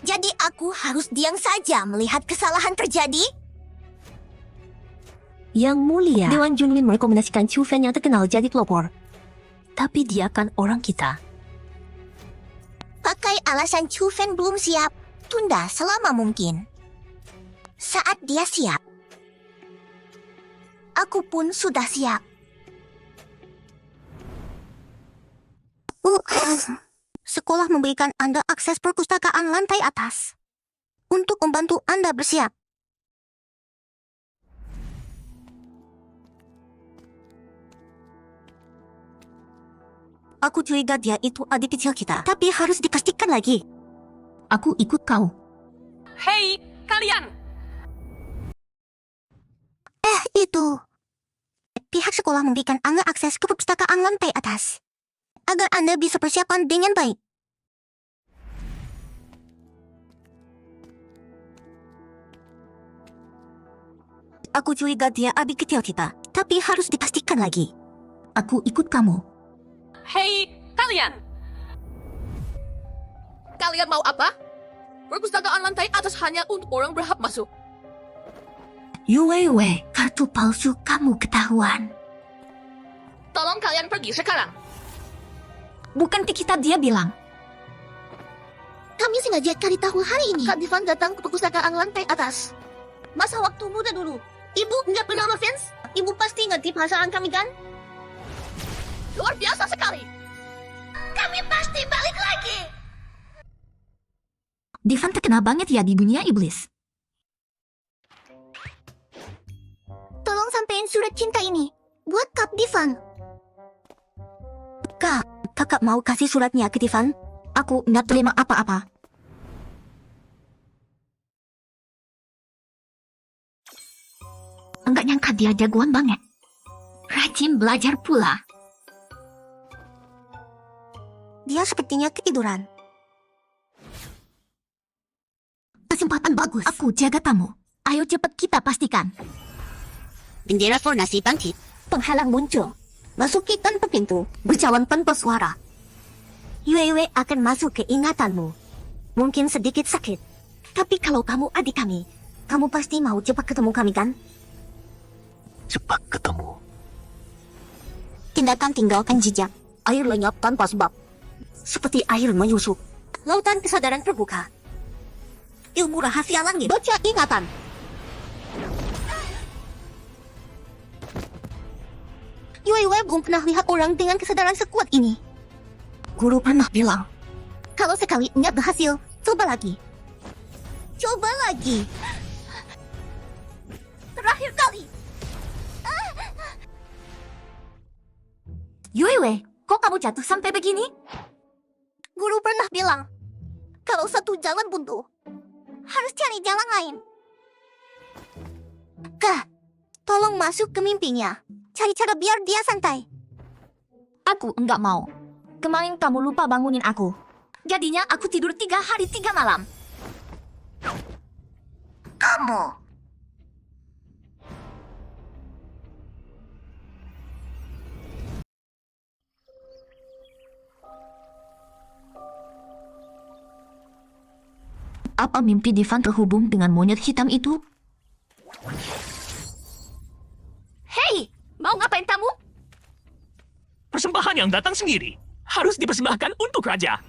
Jadi aku harus diam saja melihat kesalahan terjadi? Yang Mulia, Dewan Junlin merekomendasikan Chu Fen yang terkenal jadi pelopor. Tapi dia kan orang kita. Pakai alasan Chu Fen belum siap, tunda selama mungkin. Saat dia siap, aku pun sudah siap. Sekolah memberikan Anda akses perpustakaan lantai atas untuk membantu Anda bersiap. Aku curiga dia itu adik kecil kita, tapi harus dipastikan lagi. Aku ikut kau. Hei, kalian! Itu. Pihak sekolah memberikan Anda akses ke perpustakaan lantai atas, agar Anda bisa persiapan dengan baik. Aku curiga dia adik kecil kita, tapi harus dipastikan lagi. Aku ikut kamu. Hei, kalian! Kalian mau apa? Perpustakaan lantai atas hanya untuk orang berhak masuk. Yue, kartu palsu kamu ketahuan. Tolong kalian pergi sekarang. Bukan di kitab dia bilang. Kami sengaja cari tahu hari ini. Kak Divan datang ke perpustakaan lantai atas. Masa waktu muda dulu. Ibu nggak pernah ngefans? Ibu pasti ngerti perasaan kami kan? Luar biasa sekali. Kami pasti balik lagi. Divan terkenal banget ya di dunia iblis. Tolong sampein surat cinta ini buat Kak Divan. Kakak mau kasih suratnya ke Divan? Aku nggak terima apa-apa. Enggak nyangka dia jagoan banget. Rajin belajar pula. Dia sepertinya ketiduran. Kesempatan bagus. Aku jaga tamu. Ayo cepat kita pastikan. Bendera formasi bangkit. Penghalang muncul. Masuki tanpa pintu. Berjalan tanpa suara. Yue akan masuk ke ingatanmu. Mungkin sedikit sakit. Tapi kalau kamu adik kami, kamu pasti mau cepat ketemu kami kan? Cepat ketemu. Tindakan tinggalkan jejak. Air lenyap tanpa sebab. Seperti air menyusuk. Lautan kesadaran terbuka. Ilmu rahasia langit. Baca ingatan. Yue belum pernah lihat orang dengan kesadaran sekuat ini. Guru pernah bilang, kalau sekali nggak berhasil, coba lagi. Coba lagi. Terakhir kali. Yue, kok kamu jatuh sampai begini? Guru pernah bilang, kalau satu jalan buntu, harus cari jalan lain. Kak, tolong masuk ke mimpinya. Cari cara biar dia santai. Aku enggak mau. Kemarin kamu lupa bangunin aku. Jadinya aku tidur 3 hari 3 malam. Kamu. Apa mimpi Divan terhubung dengan monyet hitam itu? Hei, mau ngapain kamu? Persembahan yang datang sendiri harus dipersembahkan untuk raja.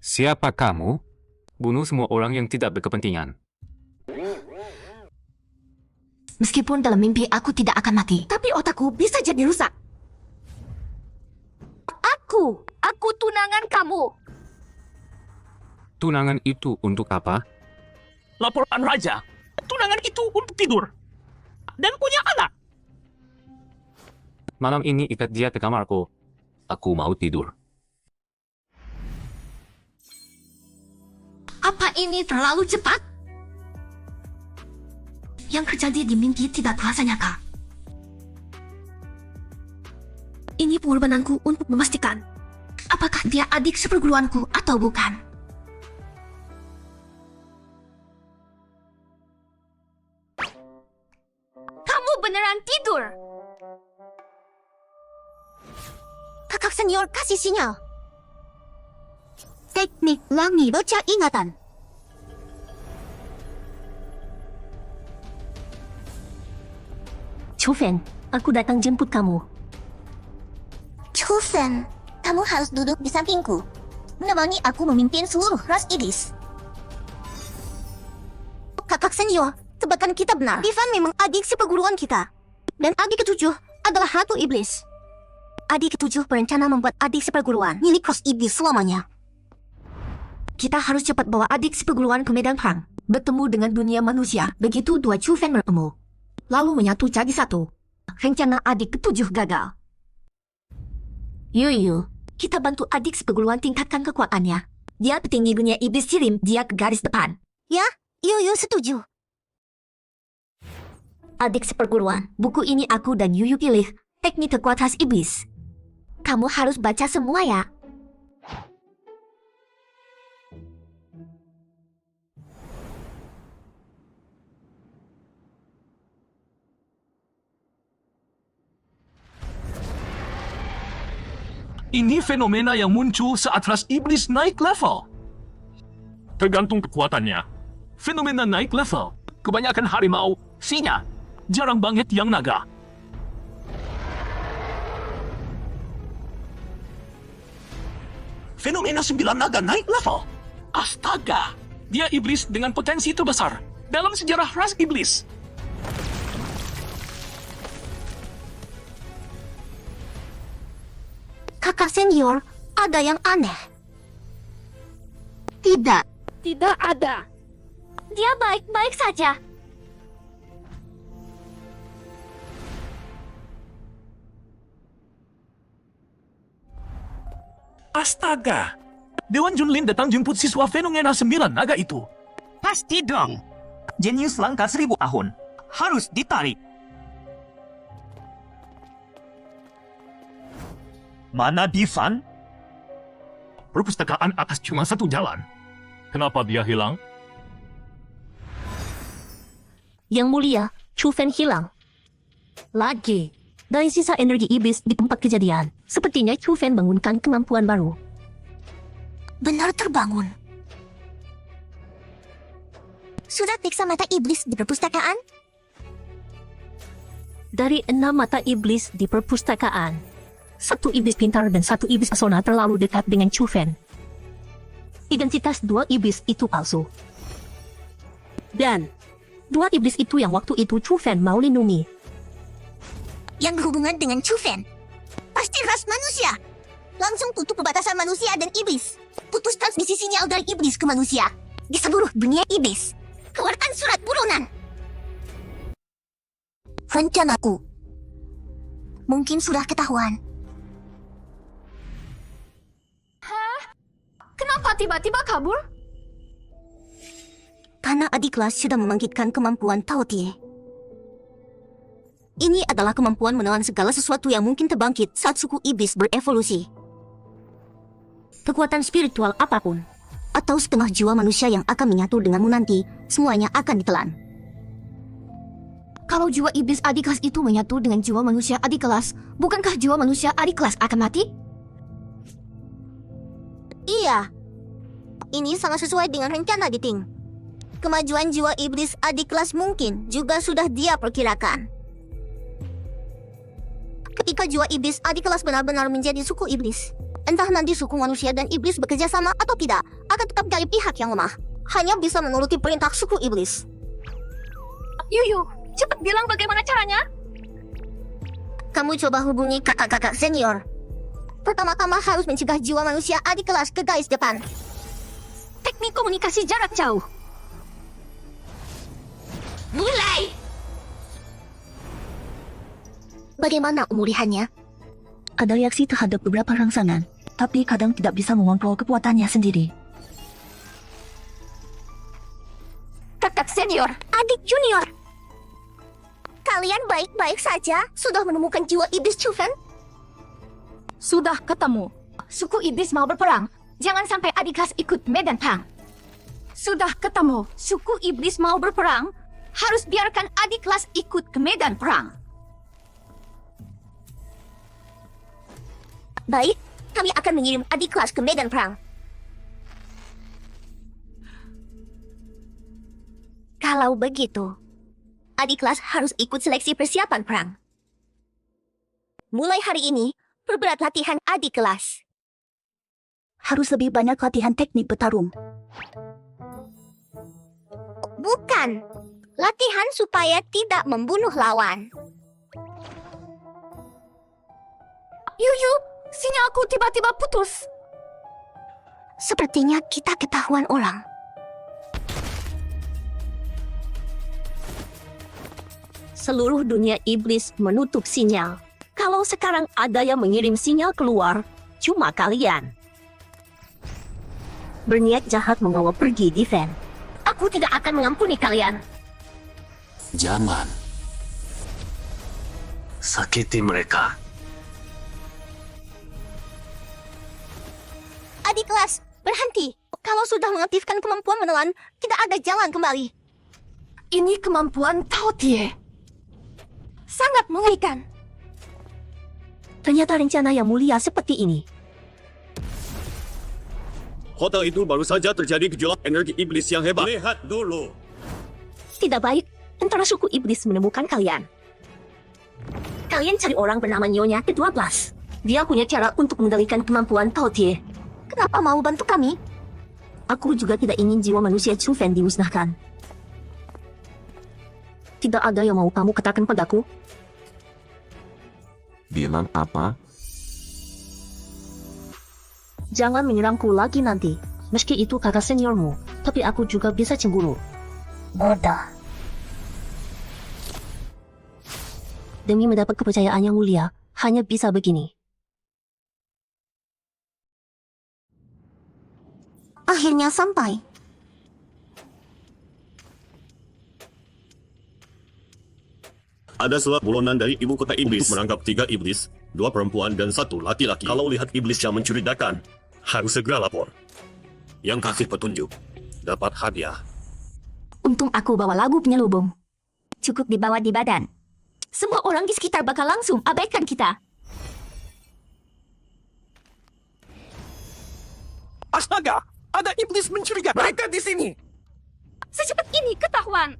Siapa kamu? Bunuh semua orang yang tidak berkepentingan. Meskipun dalam mimpi aku tidak akan mati, tapi otakku bisa jadi rusak. Aku Aku tunangan kamu. Tunangan itu untuk apa? Laporan raja. Tunangan itu untuk tidur. Dan punya anak. Malam ini ikat dia ke kamarku. Aku mau tidur. Apa ini terlalu cepat? Yang terjadi di mimpi tidak terasa nyata. Ini pengorbananku untuk memastikan apakah dia adik seperguruanku atau bukan. Kamu beneran tidur. Kakak senior kasih sinyal. Teknik langi baca ingatan. Chufen, aku datang jemput kamu. Chufen, kamu harus duduk di sampingku. Menemani aku memimpin seluruh ras iblis. Kakak senior, tebakan kita benar. Ivan memang adik seperguruan kita. Dan adik ketujuh adalah Ratu Iblis. Adik ketujuh berencana membuat adik seperguruan milik ras iblis selamanya. Kita harus cepat bawa adik seperguruan ke medan perang. Bertemu dengan dunia manusia. Begitu dua Chufen bertemu. Lalu menyatu jadi satu. Rencana adik ketujuh gagal. Yuyu, kita bantu adik seperguruan tingkatkan kekuatannya. Dia petinggi dunia iblis, kirim dia ke garis depan. Ya, Yuyu setuju. Adik seperguruan, buku ini aku dan Yuyu pilih. Teknik kekuatan iblis. Kamu harus baca semua ya. Ini fenomena yang muncul saat ras iblis naik level. Tergantung kekuatannya. Fenomena naik level. Kebanyakan harimau, singa. Jarang banget yang naga. Fenomena 9 naga naik level. Astaga! Dia iblis dengan potensi terbesar dalam sejarah ras iblis. Kakak senior, ada yang aneh. Tidak. Tidak ada. Dia baik-baik saja. Astaga! Dewan Junlin datang jemput siswa fenomena 9 naga itu. Pasti dong. Jenius langkah 1000 tahun. Harus ditarik. Mana Divan? Perpustakaan atas cuma satu jalan. Kenapa dia hilang? Yang mulia, Chufen hilang. Lagi. Dari sisa energi iblis di tempat kejadian, sepertinya Chufen bangunkan kemampuan baru. Benar terbangun. Sudah periksa mata iblis di perpustakaan? Dari 6 mata iblis di perpustakaan, satu iblis pintar dan satu iblis pesona terlalu dekat dengan Chufen. Identitas dua iblis itu palsu. Dan dua iblis itu yang waktu itu Chufen mau lindungi. Yang berhubungan dengan Chufen. Pasti ras manusia. Langsung tutup perbatasan manusia dan iblis. Putus transmisi sinyal dari iblis ke manusia. Di seluruh dunia iblis. Keluarkan surat buronan. Rencanaku mungkin sudah ketahuan. Kenapa tiba-tiba kabur? Karena adik kelas sudah membangkitkan kemampuan Tao Tie. Ini adalah kemampuan menelan segala sesuatu yang mungkin terbangkit saat suku iblis berevolusi. Kekuatan spiritual apapun, atau setengah jiwa manusia yang akan menyatu denganmu nanti, semuanya akan ditelan. Kalau jiwa iblis adik kelas itu menyatu dengan jiwa manusia adik kelas, bukankah jiwa manusia adik kelas akan mati? Iya. Ini sangat sesuai dengan rencana Diting. Kemajuan jiwa iblis adik kelas mungkin juga sudah dia perkirakan. Ketika jiwa iblis adik kelas benar-benar menjadi suku iblis, entah nanti suku manusia dan iblis bekerja sama atau tidak, akan tetap dari pihak yang lemah. Hanya bisa menuruti perintah suku iblis. Yuyu, cepat bilang bagaimana caranya. Kamu coba hubungi kakak-kakak senior. Pertama-tama harus mencegah jiwa manusia adik kelas ke garis depan. Teknik komunikasi jarak jauh. Mulai! Bagaimana pemulihannya? Ada reaksi terhadap beberapa rangsangan, tapi kadang tidak bisa mengontrol kekuatannya sendiri. Kakak senior, adik junior. Kalian baik-baik saja? Sudah menemukan jiwa iblis Chufen? Sudah ketemu. Suku iblis mau berperang. Jangan sampai adik kelas ikut medan perang. Sudah ketemu. Suku iblis mau berperang. Harus biarkan adik kelas ikut ke medan perang. Baik, kami akan mengirim adik kelas ke medan perang. Kalau begitu, adik kelas harus ikut seleksi persiapan perang. Mulai hari ini, perberat latihan adik kelas. Harus lebih banyak latihan teknik bertarung. Bukan, latihan supaya tidak membunuh lawan. Yuyu, sinyalku tiba-tiba putus. Sepertinya kita ketahuan orang. Seluruh dunia iblis menutup sinyal. Kalau sekarang ada yang mengirim sinyal keluar, cuma kalian. Berniat jahat membawa pergi Diven. Aku tidak akan mengampuni kalian. Jangan sakiti mereka. Adik kelas, berhenti. Kalau sudah mengaktifkan kemampuan menelan, tidak ada jalan kembali. Ini kemampuan Tao Tie. Sangat mengerikan. Ternyata rencana yang mulia seperti ini. Hotel itu baru saja terjadi gejolak energi iblis yang hebat. Lihat dulu. Tidak baik, tentara suku iblis menemukan kalian. Kalian cari orang bernama Nyonya ke-12. Dia punya cara untuk mengendalikan kemampuan Tao Tie. Kenapa mau bantu kami? Aku juga tidak ingin jiwa manusia Chufen dimusnahkan. Tidak ada yang mau kamu katakan padaku? Bilang apa? Jangan menyerangku lagi nanti. Meski itu kakak seniormu, tapi aku juga bisa cemburu. Bodoh. Demi mendapat kepercayaan yang mulia, hanya bisa begini. Akhirnya sampai. Ada surat buronan dari ibu kota iblis menangkap 3 iblis, 2 perempuan dan 1 laki-laki. Kalau lihat iblis yang mencurigakan, harus segera lapor. Yang kasih petunjuk dapat hadiah. Untung aku bawa lagu penyelubung. Cukup dibawa di badan. Semua orang di sekitar bakal langsung abaikan kita. Astaga, ada iblis mencurigakan. Mereka di sini. Secepat ini ketahuan.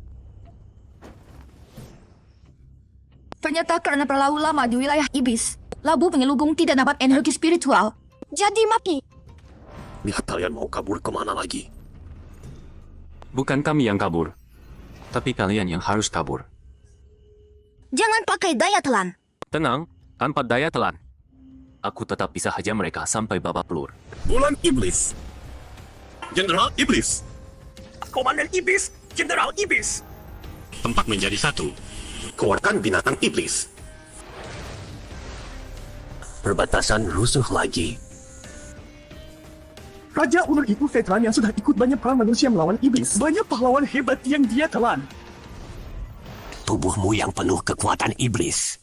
Ternyata karena berlalu lama di wilayah iblis, labu penyelubung tidak dapat energi spiritual. Jadi mati. Lihat kalian mau kabur kemana lagi? Bukan kami yang kabur, tapi kalian yang harus kabur. Jangan pakai daya telan. Tenang, tanpa daya telan. Aku tetap bisa hajar mereka sampai babak belur. Bulan iblis. Jenderal iblis. Komandan iblis, Jenderal iblis. Tempat menjadi satu. Keluarkan binatang iblis. Perbatasan rusuh lagi. Raja ular itu veteran yang sudah ikut banyak perang manusia melawan iblis. Banyak pahlawan hebat yang dia telan. Tubuhmu yang penuh kekuatan iblis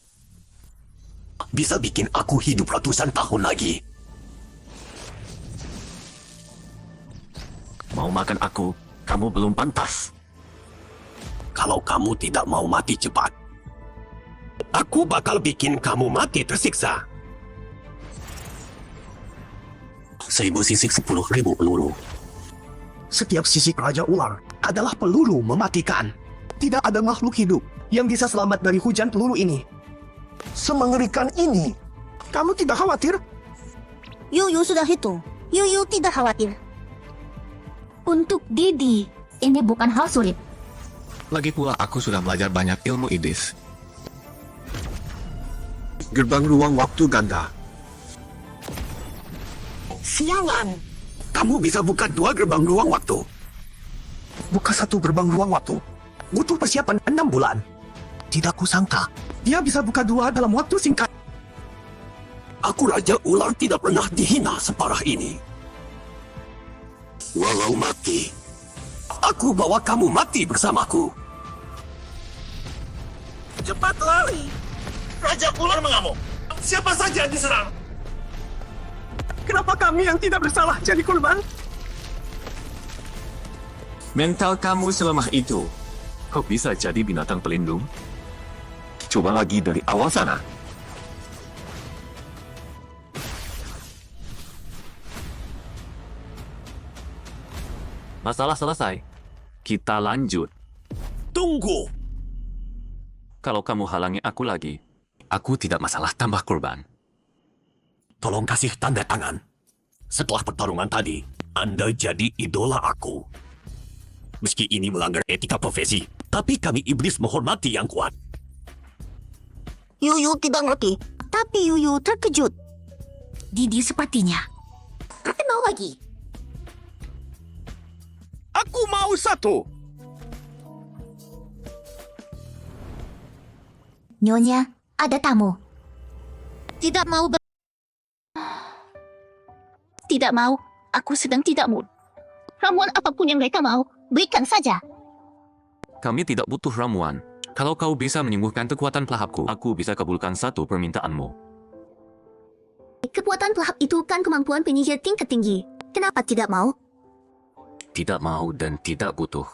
bisa bikin aku hidup ratusan tahun lagi. Mau makan aku, kamu belum pantas. Kalau kamu tidak mau mati cepat, aku bakal bikin kamu mati tersiksa. 1000 sisik 10.000 peluru. Setiap sisik Raja Ular adalah peluru mematikan. Tidak ada makhluk hidup yang bisa selamat dari hujan peluru ini. Semengerikan ini. Kamu tidak khawatir? Yuyu sudah hitung. Yuyu tidak khawatir. Untuk Didi, ini bukan hal sulit. Lagi pula aku sudah belajar banyak ilmu iblis. Gerbang ruang waktu ganda. Sialan! Kamu bisa buka 2 gerbang ruang waktu. Buka 1 gerbang ruang waktu. Butuh persiapan 6 bulan. Tidak kusangka, dia bisa buka 2 dalam waktu singkat. Aku Raja Ular tidak pernah dihina separah ini. Walau mati, aku bawa kamu mati bersamaku. Cepat lari! Raja Ular mengamuk. Siapa saja yang diserang? Kenapa kami yang tidak bersalah jadi korban? Mental kamu selemah itu. Kau bisa jadi binatang pelindung? Coba lagi dari awal sana. Masalah selesai. Kita lanjut. Tunggu! Kalau kamu halangi aku lagi, aku tidak masalah tambah korban. Tolong kasih tanda tangan. Setelah pertarungan tadi, Anda jadi idola aku. Meski ini melanggar etika profesi, tapi kami iblis menghormati yang kuat. Yuyu tidak ngerti, tapi Yuyu terkejut. Didi sepertinya. Kakek mau lagi. Aku mau 1. Nyonya, ada tamu. Tidak mau Tidak mau. Aku sedang tidak mood. Ramuan apapun yang mereka mau, berikan saja. Kami tidak butuh ramuan. Kalau kau bisa menyembuhkan kekuatan pelahapku, aku bisa kabulkan 1 permintaanmu. Kekuatan pelahap itu kan kemampuan penyihir tingkat tinggi. Kenapa tidak mau? Tidak mau dan tidak butuh.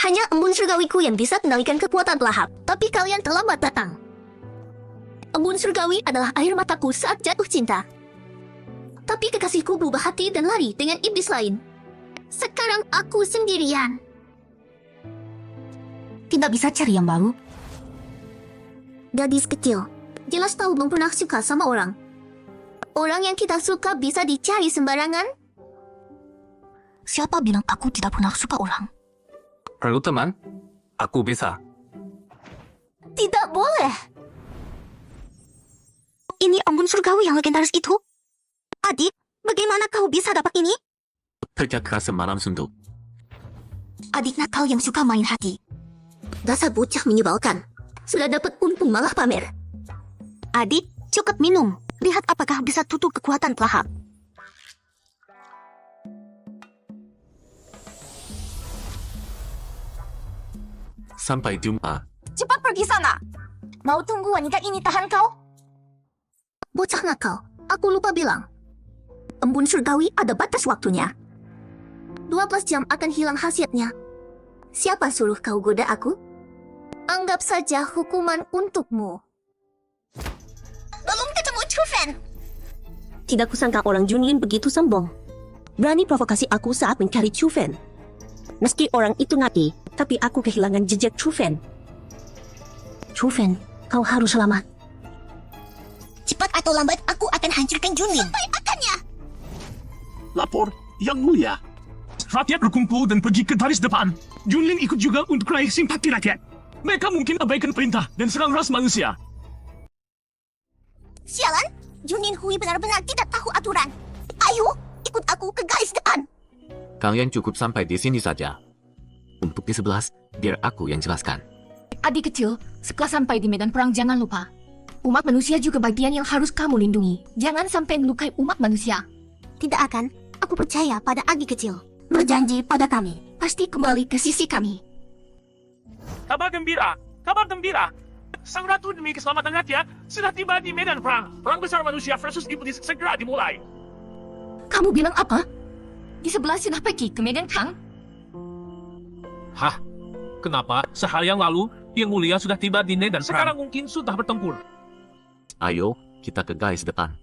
Hanya embun surgawiku yang bisa kendalikan kekuatan pelahap. Tapi kalian terlambat datang. Embun surgawi adalah air mataku saat jatuh cinta. Tapi kekasihku berubah hati dan lari dengan iblis lain. Sekarang aku sendirian. Tidak bisa cari yang baru. Gadis kecil, jelas tahu belum pernah suka sama orang. Orang yang kita suka bisa dicari sembarangan? Siapa bilang aku tidak pernah suka orang? Perlu teman? Aku bisa. Tidak boleh. Ini embun surgawi yang legendaris itu? Adik, bagaimana kau bisa dapat ini? Kerja keras semalam suntuk. Adik nakal yang suka main hati. Dasar bocah menyebalkan. Sudah dapat untung malah pamer. Adik, cukup minum. Lihat apakah bisa tutup kekuatan pelahap. Sampai jumpa. Cepat pergi sana. Mau tunggu wanita ini tahan kau? Bocah nakal, aku lupa bilang. Embun surgawi ada batas waktunya. 12 jam akan hilang khasiatnya. Siapa suruh kau goda aku? Anggap saja hukuman untukmu. Belum ketemu Chufen. Tidak kusangka orang Junlin begitu sombong. Berani provokasi aku saat mencari Chufen. Meski orang itu mati, tapi aku kehilangan jejak Chufen. Chufen, kau harus selamat. Cepat atau lambat aku akan hancurkan Junlin. Sampai akannya. Lapor, Yang Mulia. Rakyat berkumpul dan pergi ke baris depan. Junlin ikut juga untuk raih simpati rakyat. Mereka mungkin abaikan perintah dan serang ras manusia. Sialan, Junlin Hui benar-benar tidak tahu aturan. Ayo, ikut aku ke garis depan. Kalian cukup sampai di sini saja. Untuk di 11, biar aku yang jelaskan. Adik kecil, setelah sampai di medan perang jangan lupa. Umat manusia juga bagian yang harus kamu lindungi. Jangan sampai melukai umat manusia. Tidak akan. Aku percaya pada adik kecil. Berjanji pada kami. Pasti kembali ke sisi kami. Kabar gembira! Kabar gembira! Sang Ratu demi keselamatan rakyat sudah tiba di medan perang. Perang besar manusia versus iblis segera dimulai. Kamu bilang apa? Di sebelah sudah pergi ke medan perang? Hah? Kenapa? Sehari yang lalu, Yang Mulia sudah tiba di medan perang. Sekarang mungkin sudah bertempur. Ayo, kita ke garis depan.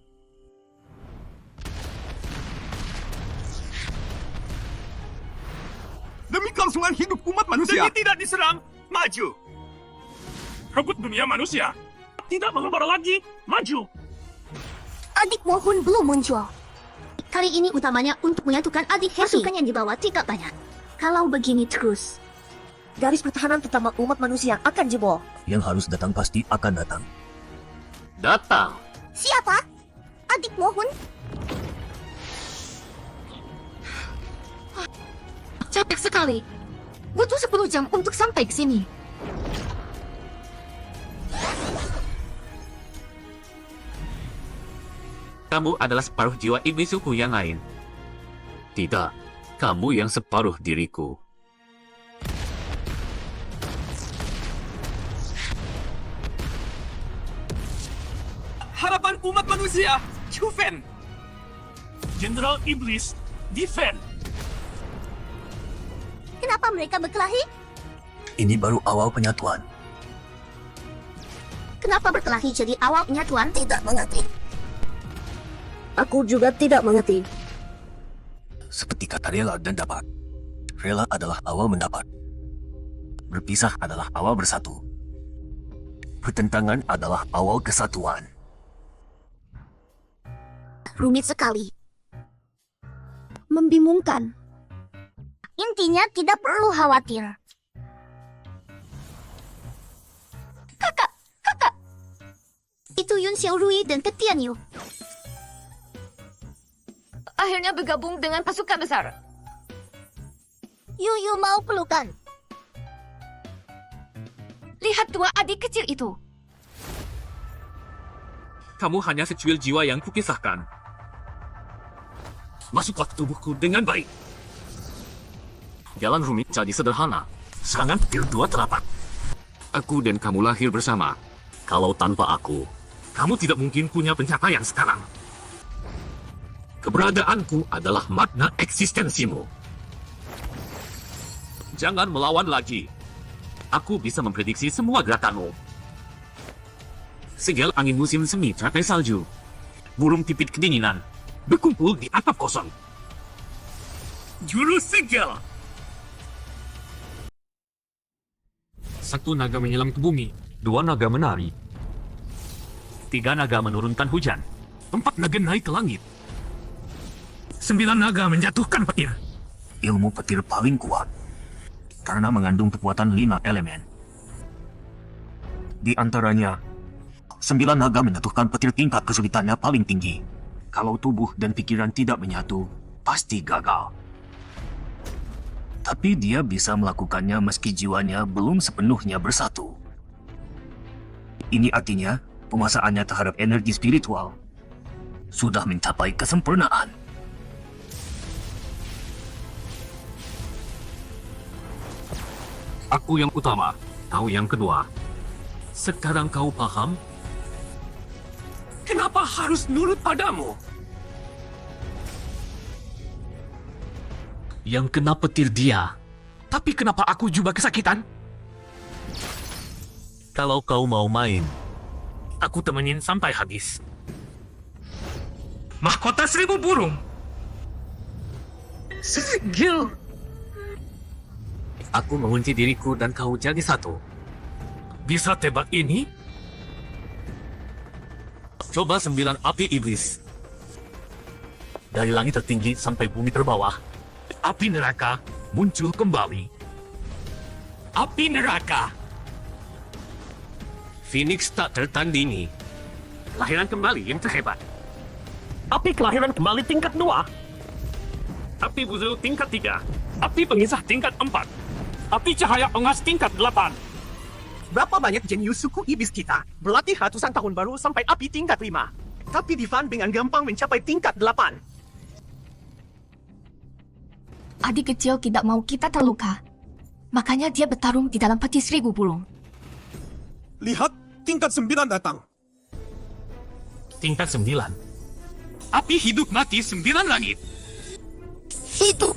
Demi kelangsungan hidup umat manusia. Demi tidak diserang, maju. Rebut dunia manusia. Tidak mengembara lagi, maju. Adik mohon belum muncul. Kali ini utamanya untuk menyatukan adik pasukan yang dibawa tidak banyak. Kalau begini terus, garis pertahanan pertama umat manusia akan jebol. Yang harus datang pasti akan datang. Datang! Siapa? adik mohon. Capek sekali. Butuh 10 jam untuk sampai ke sini. Kamu adalah separuh jiwa iblis suku yang lain. Tidak, kamu yang separuh diriku. Harapan umat manusia, Chufen. Jenderal Iblis, defend. Kenapa mereka berkelahi? Ini baru awal penyatuan. Kenapa berkelahi jadi awal penyatuan? Tidak mengerti. Aku juga tidak mengerti. Seperti kata rela dan dapat. Rela adalah awal mendapat. Berpisah adalah awal bersatu. Pertentangan adalah awal kesatuan. Rumit sekali. Membingungkan. Intinya tidak perlu khawatir. Kakak! Itu Yun Xiaorui dan Ketian Yu. Akhirnya bergabung dengan pasukan besar. Yu mau pelukan. Lihat dua adik kecil itu. Kamu hanya secuil jiwa yang kupisahkan. Masuklah ke tubuhku dengan baik. Jalan rumit jadi sederhana. Serangan petir 2 terapat. Aku dan kamu lahir bersama. Kalau tanpa aku, kamu tidak mungkin punya pencapaian sekarang. Keberadaanku adalah makna eksistensimu. Jangan melawan lagi. Aku bisa memprediksi semua gerakanmu. Segel angin musim semi teratai salju. Burung pipit kedinginan berkumpul di atap kosong. Jurus segel. Satu naga menyelam ke bumi. 2 naga menari. 3 naga menurunkan hujan. 4 naga naik ke langit. 9 naga menjatuhkan petir. Ilmu petir paling kuat. Karena mengandung kekuatan 5 elemen. Di antaranya, 9 naga menjatuhkan petir tingkat kesulitannya paling tinggi. Kalau tubuh dan pikiran tidak menyatu, pasti gagal. Tapi dia bisa melakukannya meski jiwanya belum sepenuhnya bersatu. Ini artinya, penguasaannya terhadap energi spiritual sudah mencapai kesempurnaan. Aku yang utama, kau yang kedua. Sekarang kau paham? Kenapa harus nurut padamu? Yang kena petir dia. Tapi kenapa aku juga kesakitan? Kalau kau mau main, Aku temenin sampai habis. Mahkota 1000 burung. Segel. Aku mengunci diriku dan kau jadi satu. Bisa tebak ini? Coba 9 api iblis. Dari langit tertinggi sampai bumi terbawah. Api neraka muncul kembali. Api neraka. Phoenix tak tertandingi. Lahiran kembali yang terhebat. Api kelahiran kembali tingkat 2. Api buzul tingkat 3. Api pengisah tingkat 4. Api cahaya ongas tingkat 8. Berapa banyak jenius suku iblis kita berlatih ratusan tahun baru sampai api tingkat 5. Tapi Divan dengan gampang mencapai tingkat 8. Adik kecil tidak mau kita terluka. Makanya dia bertarung di dalam peti 1000 burung. Lihat, tingkat 9 datang. Tingkat 9. Api hidup mati 9 langit. Hidup.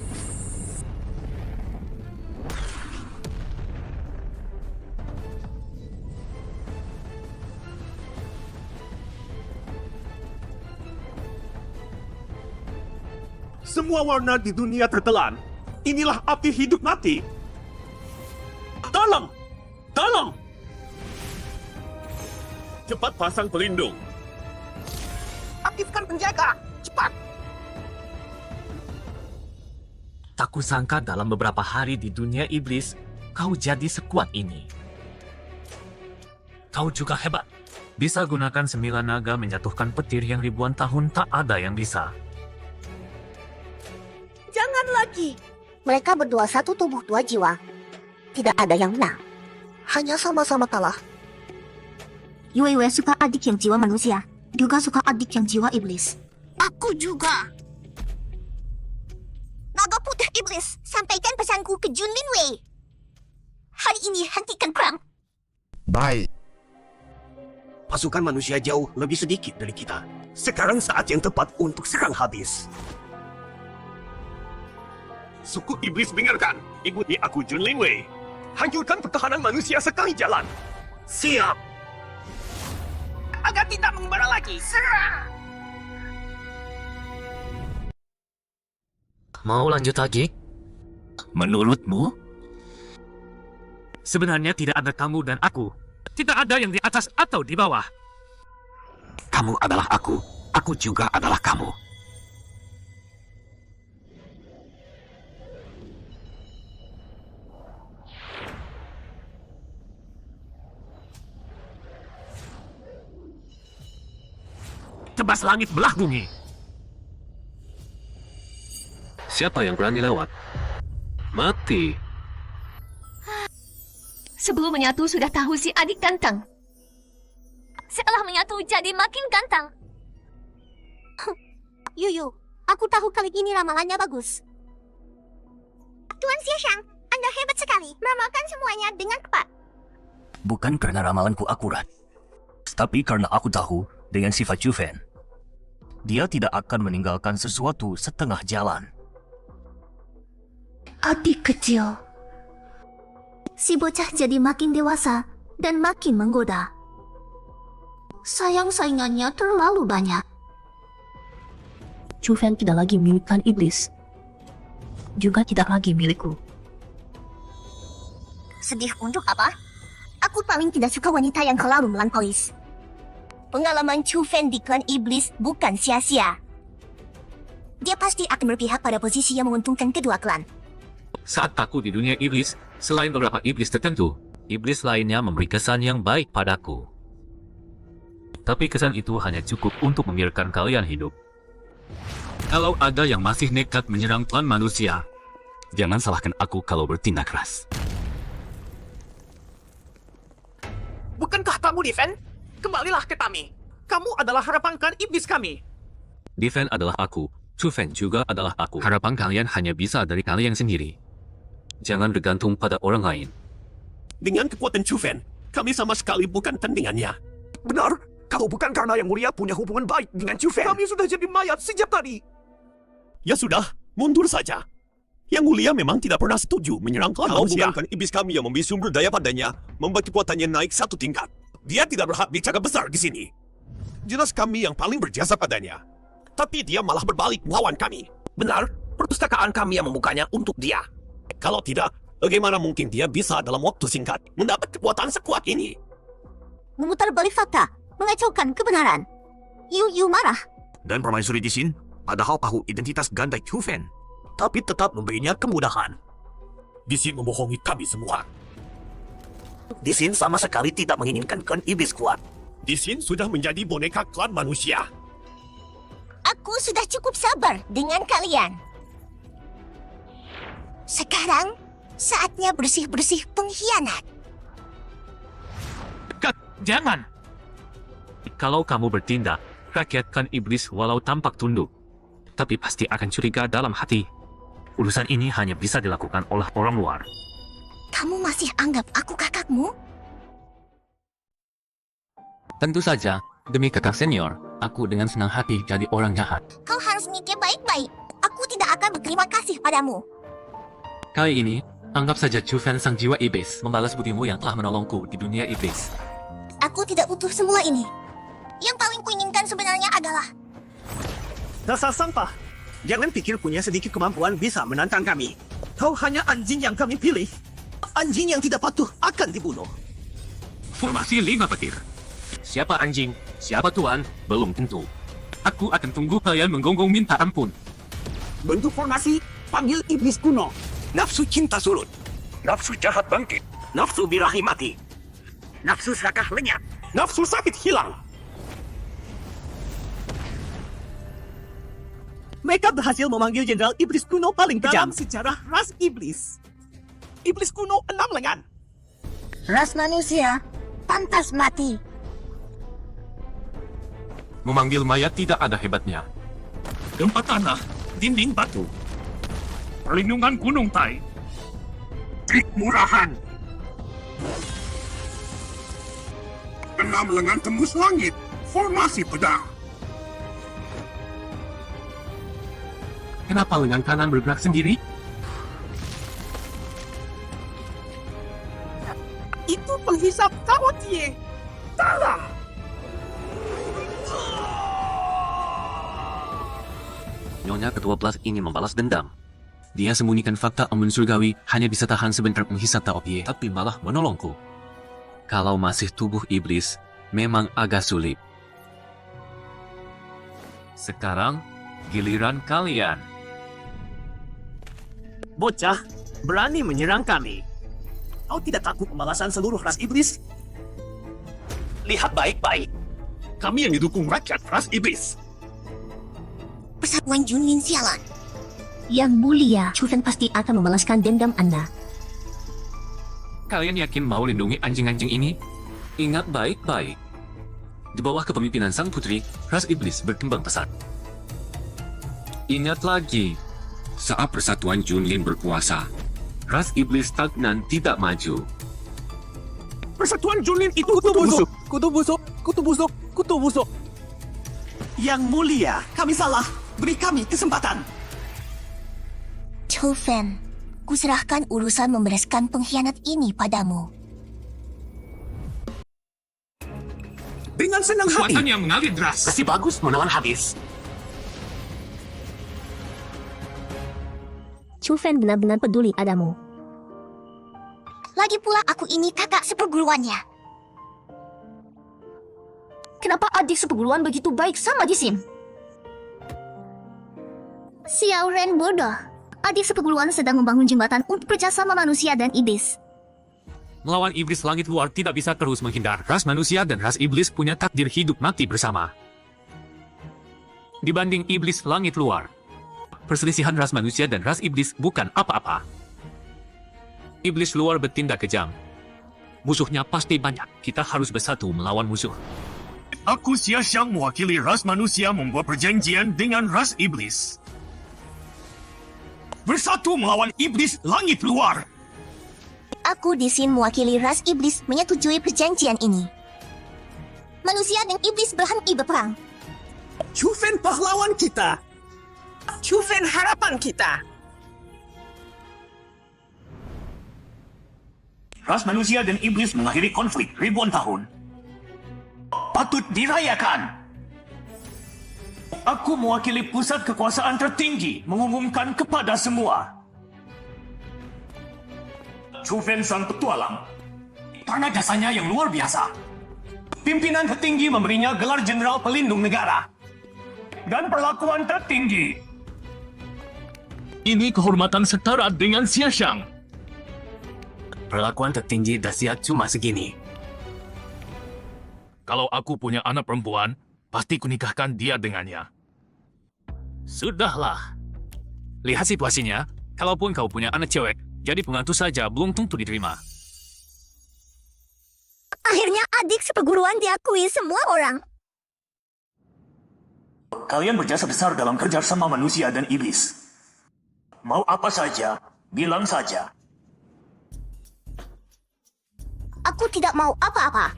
Semua warna di dunia tertelan. Inilah api hidup mati. Tolong! Tolong! Cepat pasang pelindung. Aktifkan penjaga. Cepat. Tak kusangka dalam beberapa hari di dunia iblis, kau jadi sekuat ini. Kau juga hebat. Bisa gunakan 9 naga menjatuhkan petir yang ribuan tahun tak ada yang bisa. Jangan lagi. Mereka berdua satu tubuh dua jiwa. Tidak ada yang menang. Hanya sama-sama kalah. Yue suka adik yang jiwa manusia. Juga suka adik yang jiwa iblis. Aku juga. Naga putih iblis, sampaikan pesanku ke Junlin Wei. Hari ini hentikan perang. Baik. Pasukan manusia jauh lebih sedikit dari kita. Sekarang saat yang tepat untuk serang habis. Suku iblis dengarkan. Ikuti aku Junlin Wei. Hancurkan pertahanan manusia sekali jalan. Siap. Agar tidak mengembara lagi. Serang! Mau lanjut lagi? Menurutmu? Sebenarnya tidak ada kamu dan aku. Tidak ada yang di atas atau di bawah. Kamu adalah aku juga adalah kamu. Tebas langit belah bumi. Siapa yang berani lewat? Mati. Sebelum menyatu sudah tahu si adik ganteng. Setelah menyatu jadi makin ganteng. Yuyu, aku tahu kali ini ramalannya bagus. Tuan Xieshang, Anda hebat sekali. Meramalkan semuanya dengan tepat. Bukan karena ramalanku akurat, tapi karena aku tahu dengan sifat Chufen. Dia tidak akan meninggalkan sesuatu setengah jalan. Adik kecil. Si bocah jadi makin dewasa dan makin menggoda. Sayang-saingannya terlalu banyak. Chufen tidak lagi milikkan iblis. Juga tidak lagi milikku. Sedih untuk apa? Aku paling tidak suka wanita yang selalu melampaui. Pengalaman Chufen di klan iblis bukan sia-sia. Dia pasti akan berpihak pada posisi yang menguntungkan kedua klan. Saat aku di dunia iblis, selain beberapa iblis tertentu, iblis lainnya memberi kesan yang baik padaku. Tapi kesan itu hanya cukup untuk membiarkan kalian hidup. Kalau ada yang masih nekat menyerang klan manusia, jangan salahkan aku kalau bertindak keras. Bukankah kamu Diven? Kembalilah ke kami. Kamu adalah harapan klan iblis kami. Diven adalah aku, Chufen juga adalah aku. Harapan kalian hanya bisa dari kalian sendiri. Jangan bergantung pada orang lain. Dengan kekuatan Chufen, kami sama sekali bukan tandingannya. Benar, kau bukan karena yang mulia punya hubungan baik dengan Chufen. Kami sudah jadi mayat sejak tadi. Ya sudah, mundur saja. Yang mulia memang tidak pernah setuju menyerang klan manusia. Kau bukan iblis kami yang memberi sumber daya padanya, membuat kekuatannya naik satu tingkat. Dia tidak berhak bicara besar di sini. Jelas kami yang paling berjasa padanya. Tapi dia malah berbalik melawan kami. Benar, perpustakaan kami yang membukanya untuk dia. Kalau tidak, bagaimana mungkin dia bisa dalam waktu singkat mendapat kekuatan sekuat ini? Memutar balik fakta, mengacaukan kebenaran. Yu marah. Dan permaisuri di sini, padahal tahu identitas ganda Chufen, Tapi tetap memberinya kemudahan. Di sini membohongi kami semua. Di sini sama sekali tidak menginginkan klan iblis kuat. Di sini sudah menjadi boneka klan manusia. Aku sudah cukup sabar dengan kalian. Sekarang, saatnya bersih-bersih pengkhianat. Jangan. Kalau kamu bertindak, rakyat kan iblis walau tampak tunduk, tapi pasti akan curiga dalam hati. Urusan ini hanya bisa dilakukan oleh orang luar. Kamu masih anggap aku kakakmu? Tentu saja, demi kakak senior, aku dengan senang hati jadi orang jahat. Kau harus mikir baik-baik. Aku tidak akan berterima kasih padamu. Kali ini, anggap saja Chufen sang jiwa iblis membalas budimu yang telah menolongku di dunia iblis. Aku tidak butuh semua ini. Yang paling kuinginkan sebenarnya adalah... Dasar sampah. Jangan pikir punya sedikit kemampuan bisa menantang kami. Kau hanya anjing yang kami pilih. Anjing yang tidak patuh akan dibunuh. Formasi 5 petir. Siapa anjing, siapa tuan, belum tentu. Aku akan tunggu kalian menggonggong minta ampun. Bentuk formasi, panggil iblis kuno. Nafsu cinta surut. Nafsu jahat bangkit. Nafsu birahi mati. Nafsu serakah lenyap. Nafsu sakit hilang. Mereka berhasil memanggil Jenderal Iblis kuno paling kejam dalam sejarah ras iblis. Iblis kuno 6 lengan. Ras manusia pantas mati. Memanggil mayat tidak ada hebatnya. Gempa tanah, dinding batu. Perlindungan gunung Tai. Trik murahan. 6 lengan tembus langit. Formasi pedang. Kenapa lengan kanan bergerak sendiri? Itu penghisap kawotie. Dalam. Nyonya ke-12 ingin membalas dendam. Dia sembunyikan fakta Amun Surgawi hanya bisa tahan sebentar menghisap Taopye, tapi malah menolongku. Kalau masih tubuh iblis, memang agak sulit. Sekarang, giliran kalian. Bocah, berani menyerang kami. Kau tidak takut pembalasan seluruh ras iblis? Lihat baik-baik. Kami yang didukung rakyat ras iblis. Persatuan Junlin sialan. Yang mulia, Chu Fen pasti akan membalaskan dendam Anda. Kalian yakin mau lindungi anjing-anjing ini? Ingat baik-baik. Di bawah kepemimpinan Sang Putri, ras iblis berkembang pesat. Ingat lagi, saat Persatuan Junlin berkuasa, ras iblis stagnan tidak maju. Persatuan Junlin itu Kutu busuk, kutu busuk, kutu busuk, kutu busuk. Yang mulia, kami salah. Beri kami kesempatan. Chu Fen, kuserahkan urusan membereskan pengkhianat ini padamu. dengan senang hati. Kekuatan yang mengalir deras. Masih bagus menelan habis. Chu Fen benar-benar peduli padamu. Lagi pula aku ini kakak seperguruannya. Kenapa adik seperguruan begitu baik sama Jisim? Xiao Ren bodoh. Adik seperguruan sedang membangun jembatan untuk kerjasama manusia dan iblis. Melawan iblis langit luar tidak bisa terus menghindar. Ras manusia dan ras iblis punya takdir hidup mati bersama. Dibanding iblis langit luar, perselisihan ras manusia dan ras iblis bukan apa-apa. Iblis luar bertindak kejam. Musuhnya pasti banyak. Kita harus bersatu melawan musuh. Aku Xia Xiang mewakili ras manusia membuat perjanjian dengan ras iblis. Bersatu melawan iblis langit luar. Aku Disin mewakili ras iblis menyetujui perjanjian ini. Manusia dan iblis berhenti berperang. Chu Fen pahlawan kita. Chu Fen harapan kita. Ras manusia dan iblis mengakhiri konflik ribuan tahun. Patut dirayakan. Aku mewakili pusat kekuasaan tertinggi mengumumkan kepada semua. Chu Fen sang petualang. Karena jasanya yang luar biasa. Pimpinan tertinggi memberinya gelar Jenderal Pelindung Negara. Dan perlakuan tertinggi. Ini kehormatan setara dengan Xia Xiang. Perlakuan tertinggi dahsyat cuma segini. Kalau aku punya anak perempuan, pasti kunikahkan dia dengannya. Sudahlah. Lihat situasinya, kalaupun kau punya anak cewek, jadi pengantu saja belum tentu diterima. Akhirnya adik seperguruan diakui semua orang. Kalian berjasa besar dalam kerjasama manusia dan iblis. Mau apa saja, bilang saja. Aku tidak mau apa-apa.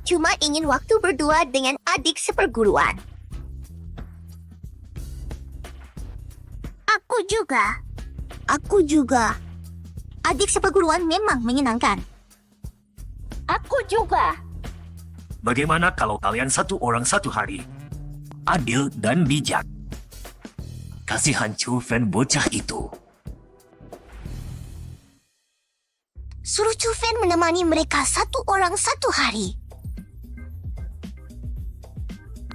Cuma ingin waktu berdua dengan adik seperguruan. Aku juga. Aku juga. Adik seperguruan memang menyenangkan. Aku juga. Bagaimana kalau kalian satu orang satu hari? Adil dan bijak. Kasihan Chu Fen bocah itu. Suruh Chu Fen menemani mereka satu orang satu hari.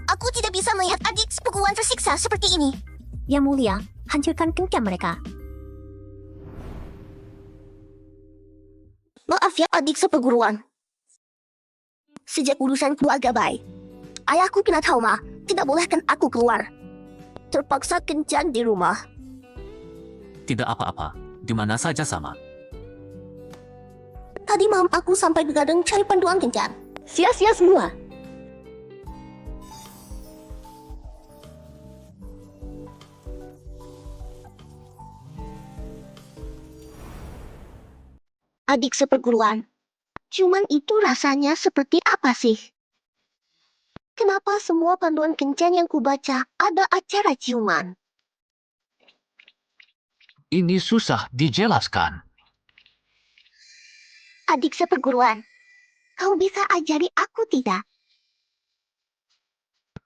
Aku tidak bisa melihat adik seperguruan tersiksa seperti ini. Yang mulia, hancurkan kencang mereka. Maaf ya adik seperguruan. Sejak urusan keluarga baik, ayahku kena trauma, tidak bolehkan aku keluar. Terpaksa kencan di rumah. Tidak apa-apa, di mana saja sama. Tadi malam aku sampai begadang cari panduan kencan. Sia-sia semua. Adik seperguruan. Cuman itu rasanya seperti apa sih? Kenapa semua panduan kencan yang kubaca ada acara ciuman? Ini susah dijelaskan. Adik seperguruan, kau bisa ajari aku tidak?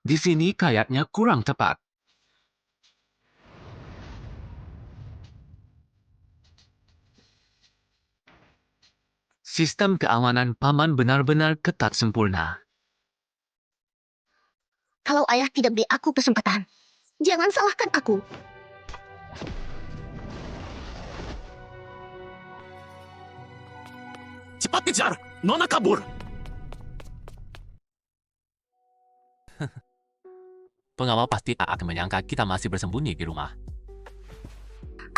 Di sini kayaknya kurang tepat. Sistem keamanan paman benar-benar ketat sempurna. Kalau ayah tidak beri aku kesempatan, jangan salahkan aku. Cepat kejar! Nona kabur! Pengawal pasti akan menyangka kita masih bersembunyi di rumah.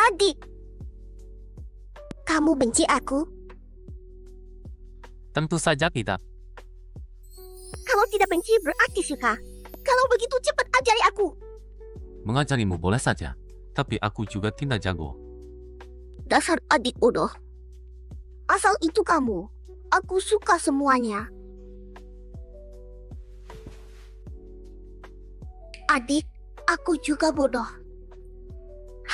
Adik, kamu benci aku? Tentu saja tidak. Kalau tidak benci berarti suka. Kalau begitu cepat ajari aku. Mengajarimu boleh saja, tapi aku juga tidak jago. Dasar adik bodoh. Asal itu kamu. Aku suka semuanya. Adik, aku juga bodoh.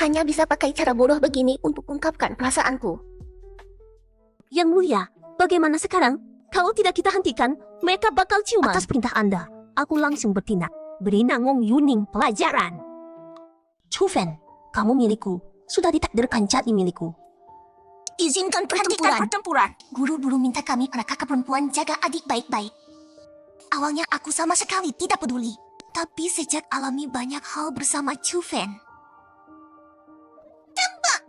Hanya bisa pakai cara bodoh begini untuk ungkapkan perasaanku. Yang mulia, bagaimana sekarang? Kalau tidak kita hentikan, mereka bakal ciuman. Atas perintah Anda, aku langsung bertindak. Beri Nangong Yuning pelajaran. Chufen, kamu milikku. Sudah ditakdirkan jadi milikku. Izinkan pertempuran. Guru-guru minta kami para kakak perempuan jaga adik baik-baik. Awalnya aku sama sekali tidak peduli. Tapi sejak alami banyak hal bersama Chufen, tembak!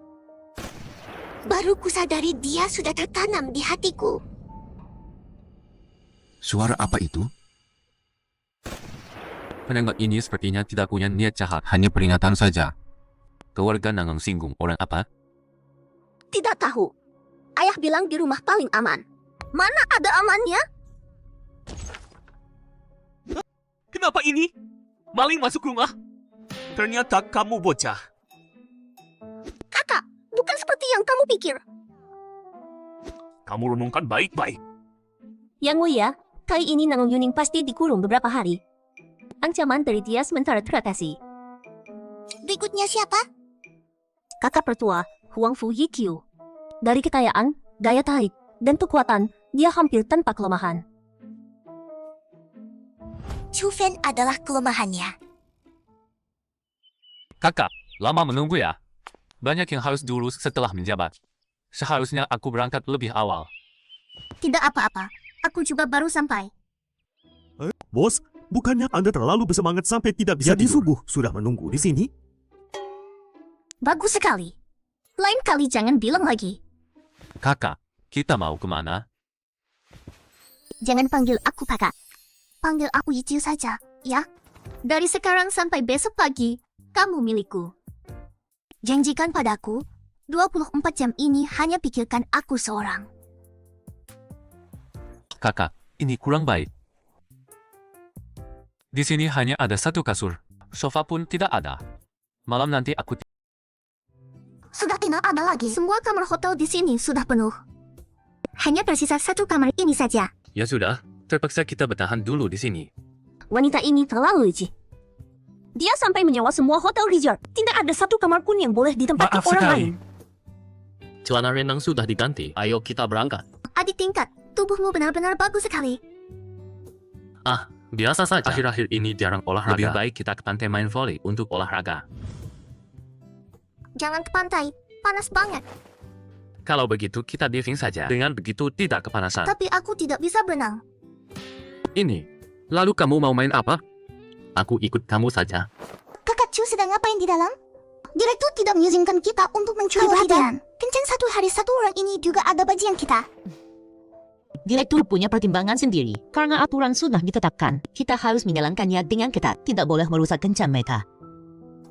Baru kusadari dia sudah tertanam di hatiku. Suara apa itu? Penengok ini sepertinya tidak punya niat jahat, hanya peringatan saja. Keluarga Nangong singgung orang apa? Tidak tahu. Ayah bilang di rumah paling aman. Mana ada amannya? Kenapa ini? Maling masuk rumah? Ternyata kamu bocah. Kakak, bukan seperti yang kamu pikir. Kamu renungkan baik-baik. Yang mulia, kali ini Nangong Yuning pasti dikurung beberapa hari. Ancaman dari dia sementara teratasi. Berikutnya siapa? Kakak pertua, Huang Fu Yikyu. Dari kekayaan, daya tarik, dan kekuatan, dia hampir tanpa kelemahan. Chufen adalah kelemahannya. Kakak, lama menunggu ya. Banyak yang harus diurus setelah menjabat. Seharusnya aku berangkat lebih awal. Tidak apa-apa. Aku juga baru sampai. Bos, bukannya Anda terlalu bersemangat sampai tidak bisa tidur? Subuh sudah menunggu di sini? Bagus sekali. Lain kali jangan bilang lagi. Kakak, kita mau kemana? Jangan panggil aku kakak. Panggil aku Yichiu saja, ya? Dari sekarang sampai besok pagi, kamu milikku. Janjikan padaku, 24 jam ini hanya pikirkan aku seorang. Kakak, ini kurang baik. Di sini hanya ada satu kasur. Sofa pun tidak ada. Malam nanti aku... Sudah tidak ada lagi. Semua kamar hotel di sini sudah penuh. Hanya tersisa satu kamar ini saja. Ya sudah, terpaksa kita bertahan dulu di sini. Wanita ini terlalu licik. Dia sampai menyewa semua hotel resort. Tidak ada satu kamar pun yang boleh ditempati orang lain. Celana renang sudah diganti. Ayo kita berangkat. Adik tingkat, tubuhmu benar-benar bagus sekali. Ah, biasa saja. Akhir-akhir ini jarang olahraga. Lebih baik kita ke pantai main volley untuk olahraga. Jangan ke pantai, panas banget. Kalau begitu kita diving saja. Dengan begitu tidak kepanasan. Tapi aku tidak bisa berenang. Ini. Lalu kamu mau main apa? Aku ikut kamu saja. Kakak Chu sedang ngapain di dalam? Direktur tidak mengizinkan kita untuk mencuri perhatian. Kencang satu hari satu orang ini juga ada bajingan kita. Direktur punya pertimbangan sendiri. Karena aturan sudah ditetapkan, kita harus menjalankannya dengan ketat. Tidak boleh merusak kencan mereka.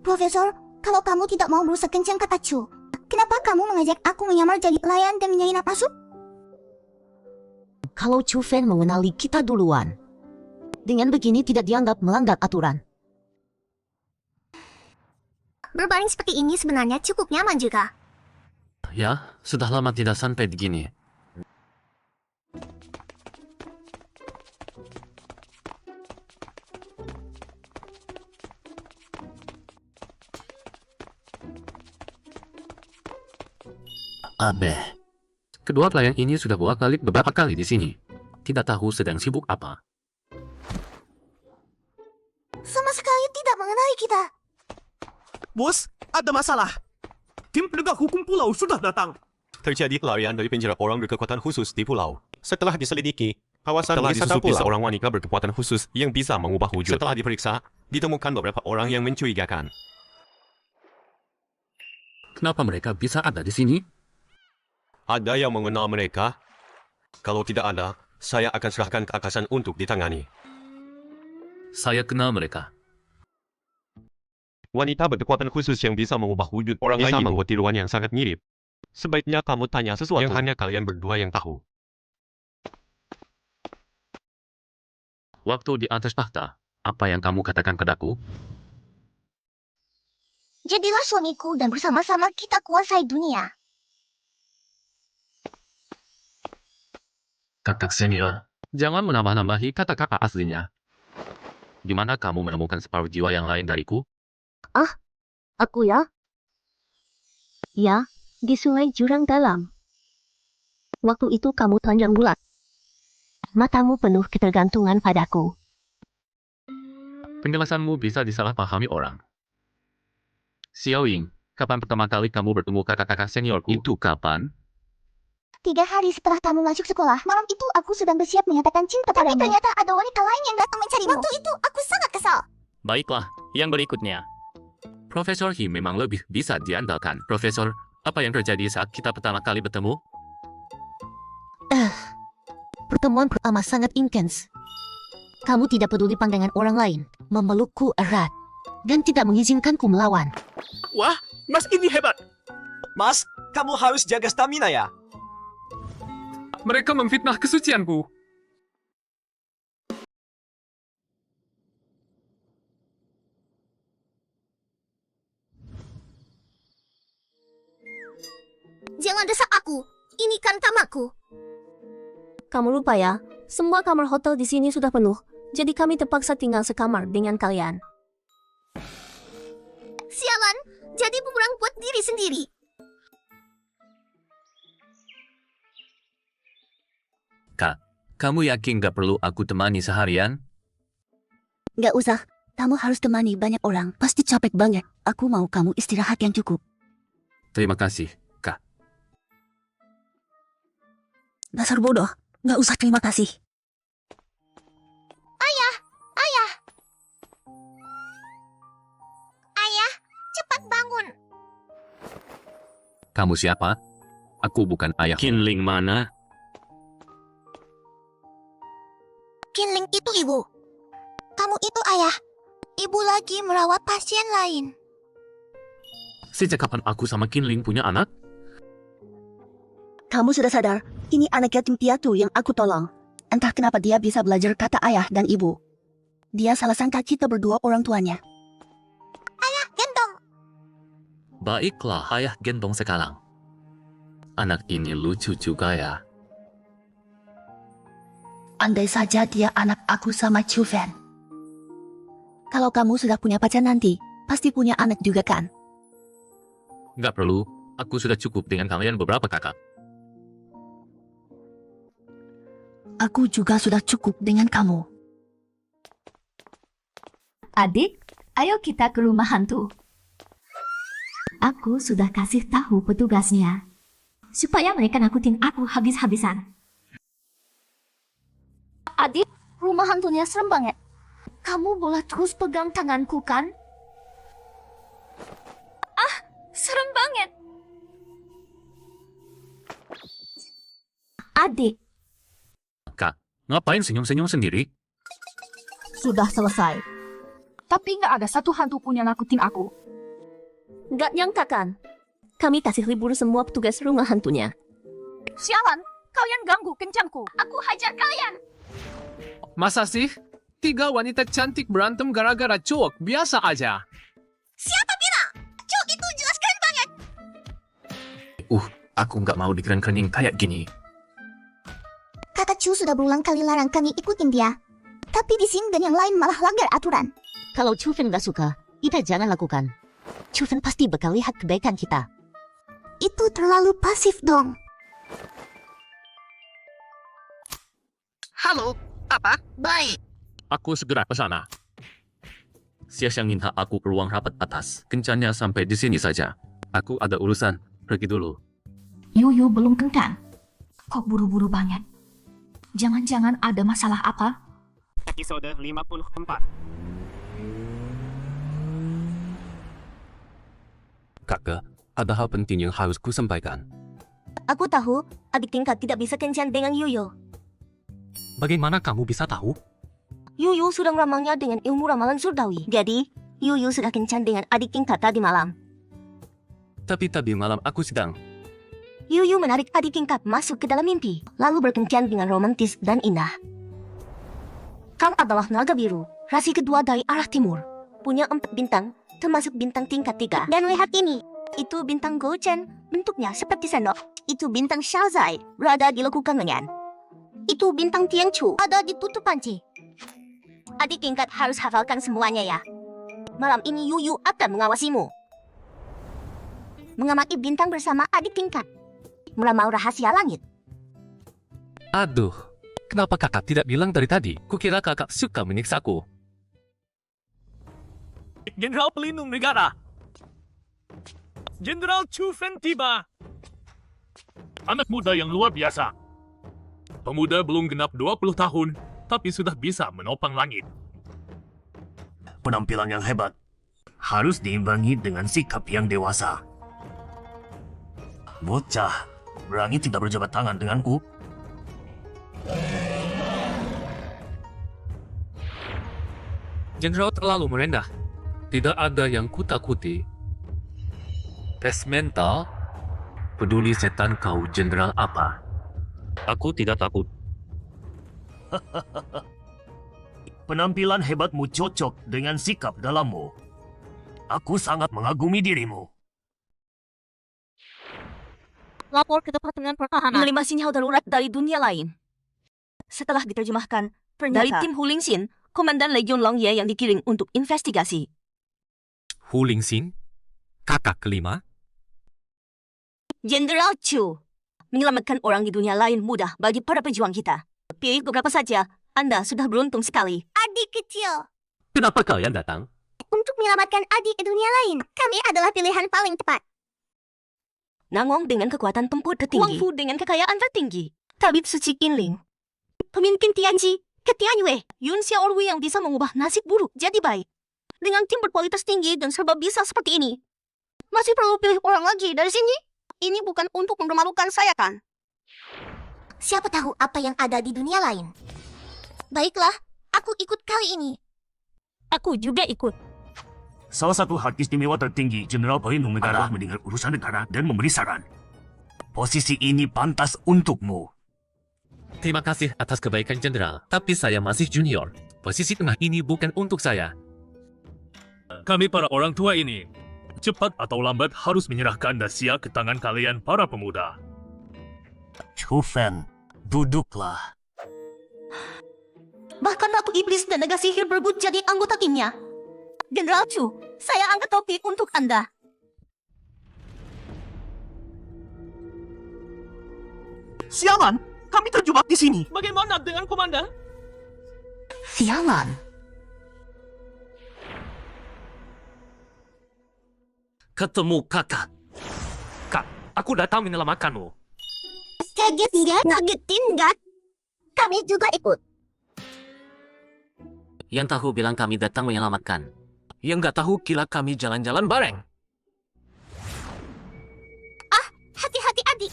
Profesor, kalau kamu tidak mau merusak kencang kata Chu, kenapa kamu mengajak aku menyamar jadi pelayan dan menyelinap masuk? Kalau Chu Fen mengenali kita duluan, dengan begini tidak dianggap melanggar aturan. Berbaring seperti ini sebenarnya cukup nyaman juga. Ya, sudah lama tidak sampai begini. Abe. Kedua pelayan ini sudah bolak-balik beberapa kali di sini. Tidak tahu sedang sibuk apa. Sama sekali tidak mengenali kita. Bos, ada masalah. Tim penegak hukum pulau sudah datang. Terjadi pelarian dari penjara orang berkekuatan khusus di pulau. Setelah diselidiki, kawasan Telah wisata disusupi pulau seorang wanita berkekuatan khusus yang bisa mengubah wujud. Setelah diperiksa, ditemukan beberapa orang yang mencurigakan. Kenapa mereka bisa ada di sini? Ada yang mengenal mereka? Kalau tidak ada, saya akan serahkan ke atasan untuk ditangani. Saya kenal mereka. Wanita berkekuatan khusus yang bisa mengubah wujud orang lain membuat tiruan yang sangat mirip. Sebaiknya kamu tanya sesuatu yang hanya kalian berdua yang tahu. Waktu di atas tahta, apa yang kamu katakan padaku? Jadilah suamiku dan bersama-sama kita kuasai dunia. Kakak senior, jangan menambah-nambahi kata-kata aslinya. Di mana kamu menemukan separuh jiwa yang lain dariku? Aku ya? Ya, di sungai jurang dalam. Waktu itu kamu telanjang bulat. Matamu penuh ketergantungan padaku. Penjelasanmu bisa disalahpahami orang. Xiao Ying, kapan pertama kali kamu bertemu kakak-kakak seniorku? Itu kapan? 3 hari setelah kamu masuk sekolah, malam itu aku sedang bersiap menyatakan cinta padamu. Tapi ternyata ada wanita lain yang datang mencarimu. Waktu itu aku sangat kesal. Baiklah, yang berikutnya. Profesor He memang lebih bisa diandalkan. Profesor, apa yang terjadi saat kita pertama kali bertemu? Pertemuan pertama sangat intens. Kamu tidak peduli pandangan orang lain, memelukku erat, dan tidak mengizinkanku melawan. Wah, Mas ini hebat. Mas, kamu harus jaga stamina ya. Mereka memfitnah kesucianku. Jangan desak aku. Ini kan tamakku. Kamu lupa ya, semua kamar hotel di sini sudah penuh. Jadi kami terpaksa tinggal sekamar dengan kalian. Sialan, jadi bumerang buat diri sendiri. Kak, kamu yakin gak perlu aku temani seharian? Gak usah, kamu harus temani banyak orang. Pasti capek banget. Aku mau kamu istirahat yang cukup. Terima kasih, Kak. Dasar bodoh, gak usah terima kasih. Ayah, cepat bangun. Kamu siapa? Aku bukan ayah. Kinling mana? Kinling itu ibu. Kamu itu ayah. Ibu lagi merawat pasien lain. Sejak kapan aku sama Kinling punya anak? Kamu sudah sadar, ini anak yatim piatu yang aku tolong. Entah kenapa dia bisa belajar kata ayah dan ibu. Dia salah sangka kita berdua orang tuanya. Ayah, gendong. Baiklah, ayah gendong sekarang. Anak ini lucu juga ya. Andai saja dia anak aku sama Chu Fen. Kalau kamu sudah punya pacar nanti, pasti punya anak juga kan? Gak perlu, aku sudah cukup dengan kalian beberapa kakak. Aku juga sudah cukup dengan kamu. Adik, ayo kita ke rumah hantu. Aku sudah kasih tahu petugasnya, supaya mereka nakutin aku habis-habisan. Adik, rumah hantunya serem banget. Kamu boleh terus pegang tanganku kan? Ah, serem banget. Adik, Ngapain senyum-senyum sendiri? Sudah selesai. Tapi nggak ada satu hantu pun yang nakutin aku. Nggak nyangka kan? Kami kasih libur semua petugas rumah hantunya. Sialan, kalian ganggu kencangku. Aku hajar kalian. Masa sih? 3 wanita cantik berantem gara-gara cowok biasa aja. Siapa bilang? Cuk, itu jelas keren banget. Aku nggak mau dikeren-kerening kayak gini. Kakak Chu sudah berulang kali larang kami ikutin dia. Tapi di sini dan yang lain malah langgar aturan. Kalau Chufen gak suka, kita jangan lakukan. Chufen pasti bakal lihat kebaikan kita. Itu terlalu pasif dong. Halo, apa? Baik. Aku segera ke sana. Xiaxiang minta aku ke ruang rapat atas. Kencannya sampai di sini saja. Aku ada urusan. Pergi dulu. Yuyu belum kencan. Kok buru-buru banget? Jangan-jangan ada masalah apa? Episode 54. Kakak, ada hal penting yang harus kusampaikan. Aku tahu, adik tingkat tidak bisa kencan dengan Yuyu. Bagaimana kamu bisa tahu? Yuyu sudah meramalnya dengan ilmu ramalan surgawi. Jadi, Yuyu sudah kencan dengan adik tingkat tadi malam. Tapi tadi malam aku sedang. Yuyu menarik adik tingkat masuk ke dalam mimpi, lalu berkencan dengan romantis dan indah. Kau adalah naga biru, rasi kedua dari arah timur. Punya 4 bintang, termasuk bintang tingkat 3. Dan lihat ini, itu bintang Gochen, bentuknya seperti sendok. Itu bintang Shazai, berada di lekukan lengan. Itu bintang Tianchu, ada di tutup panci. Adik tingkat harus hafalkan semuanya ya. Malam ini Yuyu akan mengawasimu. Mengamati bintang bersama adik tingkat. Meramal rahasia langit. Aduh, kenapa kakak tidak bilang dari tadi? Kukira kakak suka menyiksaku. Jenderal Pelindung Negara. Jenderal Chu Fen tiba. Anak muda yang luar biasa. Pemuda belum genap 20 tahun, tapi sudah bisa menopang langit. Penampilan yang hebat harus diimbangi dengan sikap yang dewasa. Bocah, berani tidak berjabat tangan denganku? Jenderal terlalu merendah. Tidak ada yang kutakuti. Tes mental? Peduli setan kau, jenderal apa? Aku tidak takut. Penampilan hebatmu cocok dengan sikap dalammu. Aku sangat mengagumi dirimu. Lapor ke Departemen Pertahanan. Menerima sinyal darurat dari dunia lain. Setelah diterjemahkan, dari tim Hulingxin, Komandan Legion Longye yang dikirim untuk investigasi. Hulingxin? Kakak kelima? Jenderal Chu. Menyelamatkan orang di dunia lain mudah bagi para pejuang kita. Pilih beberapa saja, Anda sudah beruntung sekali. Adik kecil. Kenapa kalian datang? Untuk menyelamatkan adik ke dunia lain, kami adalah pilihan paling tepat. Nangong dengan kekuatan tempur tertinggi. Wang Fu dengan kekayaan tertinggi. Tabib Suci Qinling. Pemimpin Tianji, ke Tianyue. Yun Xiaorui yang bisa mengubah nasib buruk jadi baik. Dengan tim berkualitas tinggi dan serba bisa seperti ini. Masih perlu pilih orang lagi dari sini? Ini bukan untuk mempermalukan saya kan? Siapa tahu apa yang ada di dunia lain. Baiklah, aku ikut kali ini. Aku juga ikut. Salah satu hak istimewa tertinggi Jenderal Pelindung Negara mendengar urusan negara dan memberi saran. Posisi ini pantas untukmu. Terima kasih atas kebaikan jenderal, tapi saya masih junior. Posisi tengah ini bukan untuk saya. Kami para orang tua ini, cepat atau lambat harus menyerahkan Dacia ke tangan kalian para pemuda. Chu Fen, duduklah. Bahkan Ratu Iblis dan naga sihir berebut jadi anggota timnya. Jenderal Chu, saya angkat topi untuk Anda. Sialan, kami terjebak di sini. Bagaimana dengan komandan? Sialan. Ketemu kakak. Kak, aku datang menyelamatkanmu. Kaget nggak? Ngagetin nggak? Kami juga ikut. Yang tahu bilang kami datang menyelamatkan. Yang nggak tahu kira kami jalan-jalan bareng. Hati-hati adik.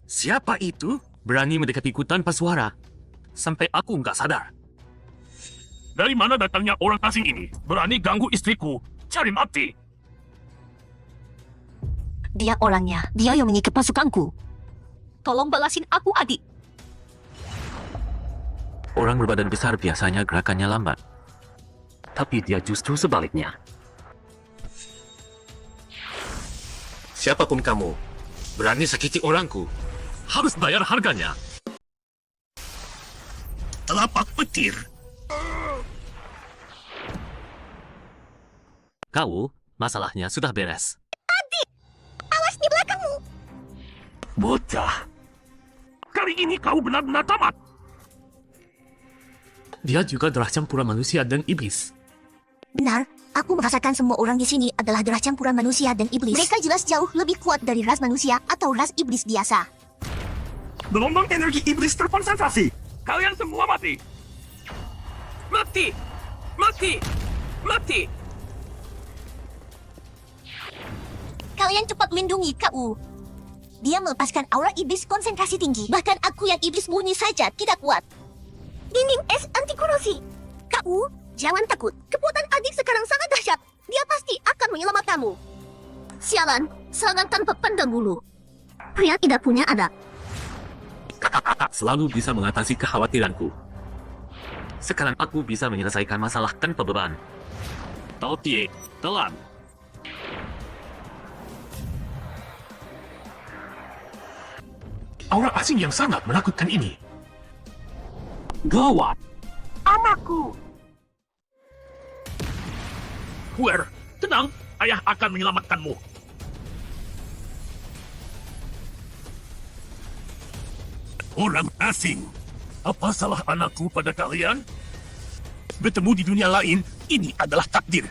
Siapa itu? Berani mendekatiku tanpa suara. Sampai aku nggak sadar. Dari mana datangnya orang asing ini? Berani ganggu istriku. Cari mati. Dia orangnya. Dia yang mengikat pasukanku. Tolong balasin aku, adik. Orang berbadan besar biasanya gerakannya lambat. Tapi dia justru sebaliknya. Siapapun kamu, berani sakiti orangku, harus bayar harganya. Telapak petir. Kau, masalahnya sudah beres. Awas di belakangmu. Bocah. Kali ini kau benar-benar tamat. Dia juga darah campuran manusia dan iblis. Benar, aku merasakan semua orang di sini adalah darah campuran manusia dan iblis. Mereka jelas jauh lebih kuat dari ras manusia atau ras iblis biasa. Gelombang energi iblis terkonsentrasi. Kalian semua mati. Mati. Mati. Mati. Kalian cepat lindungi KU. Dia melepaskan aura iblis konsentrasi tinggi. Bahkan aku yang iblis murni saja tidak kuat. Dinding es anti korosi. KU, jangan takut. Kekuatan adik sekarang sangat dahsyat. Dia pasti akan menyelamatkanmu. Sialan, serangan tanpa pandang bulu. Pria tidak punya adab. Kakak-kakak selalu bisa mengatasi kekhawatiranku. Sekarang aku bisa menyelesaikan masalah tanpa beban. Tao Tie, telan. Aura asing yang sangat menakutkan ini. Gawat. Anakku. Huer, tenang. Ayah akan menyelamatkanmu. Orang asing. Apa salah anakku pada kalian? Bertemu di dunia lain, ini adalah takdir.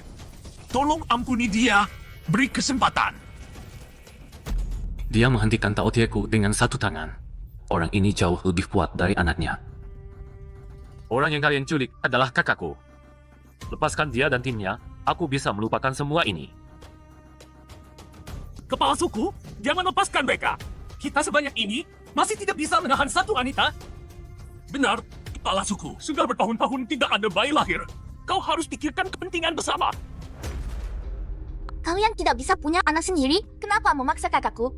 Tolong ampuni dia. Beri kesempatan. Dia menghentikan Tao Tieku dengan satu tangan. Orang ini jauh lebih kuat dari anaknya. Orang yang kalian culik adalah kakakku. Lepaskan dia dan timnya, aku bisa melupakan semua ini. Kepala suku, jangan lepaskan mereka. Kita sebanyak ini masih tidak bisa menahan satu wanita. Benar, kepala suku, sudah bertahun-tahun tidak ada bayi lahir. Kau harus pikirkan kepentingan bersama. Kalian tidak bisa punya anak sendiri? Kenapa memaksa kakakku?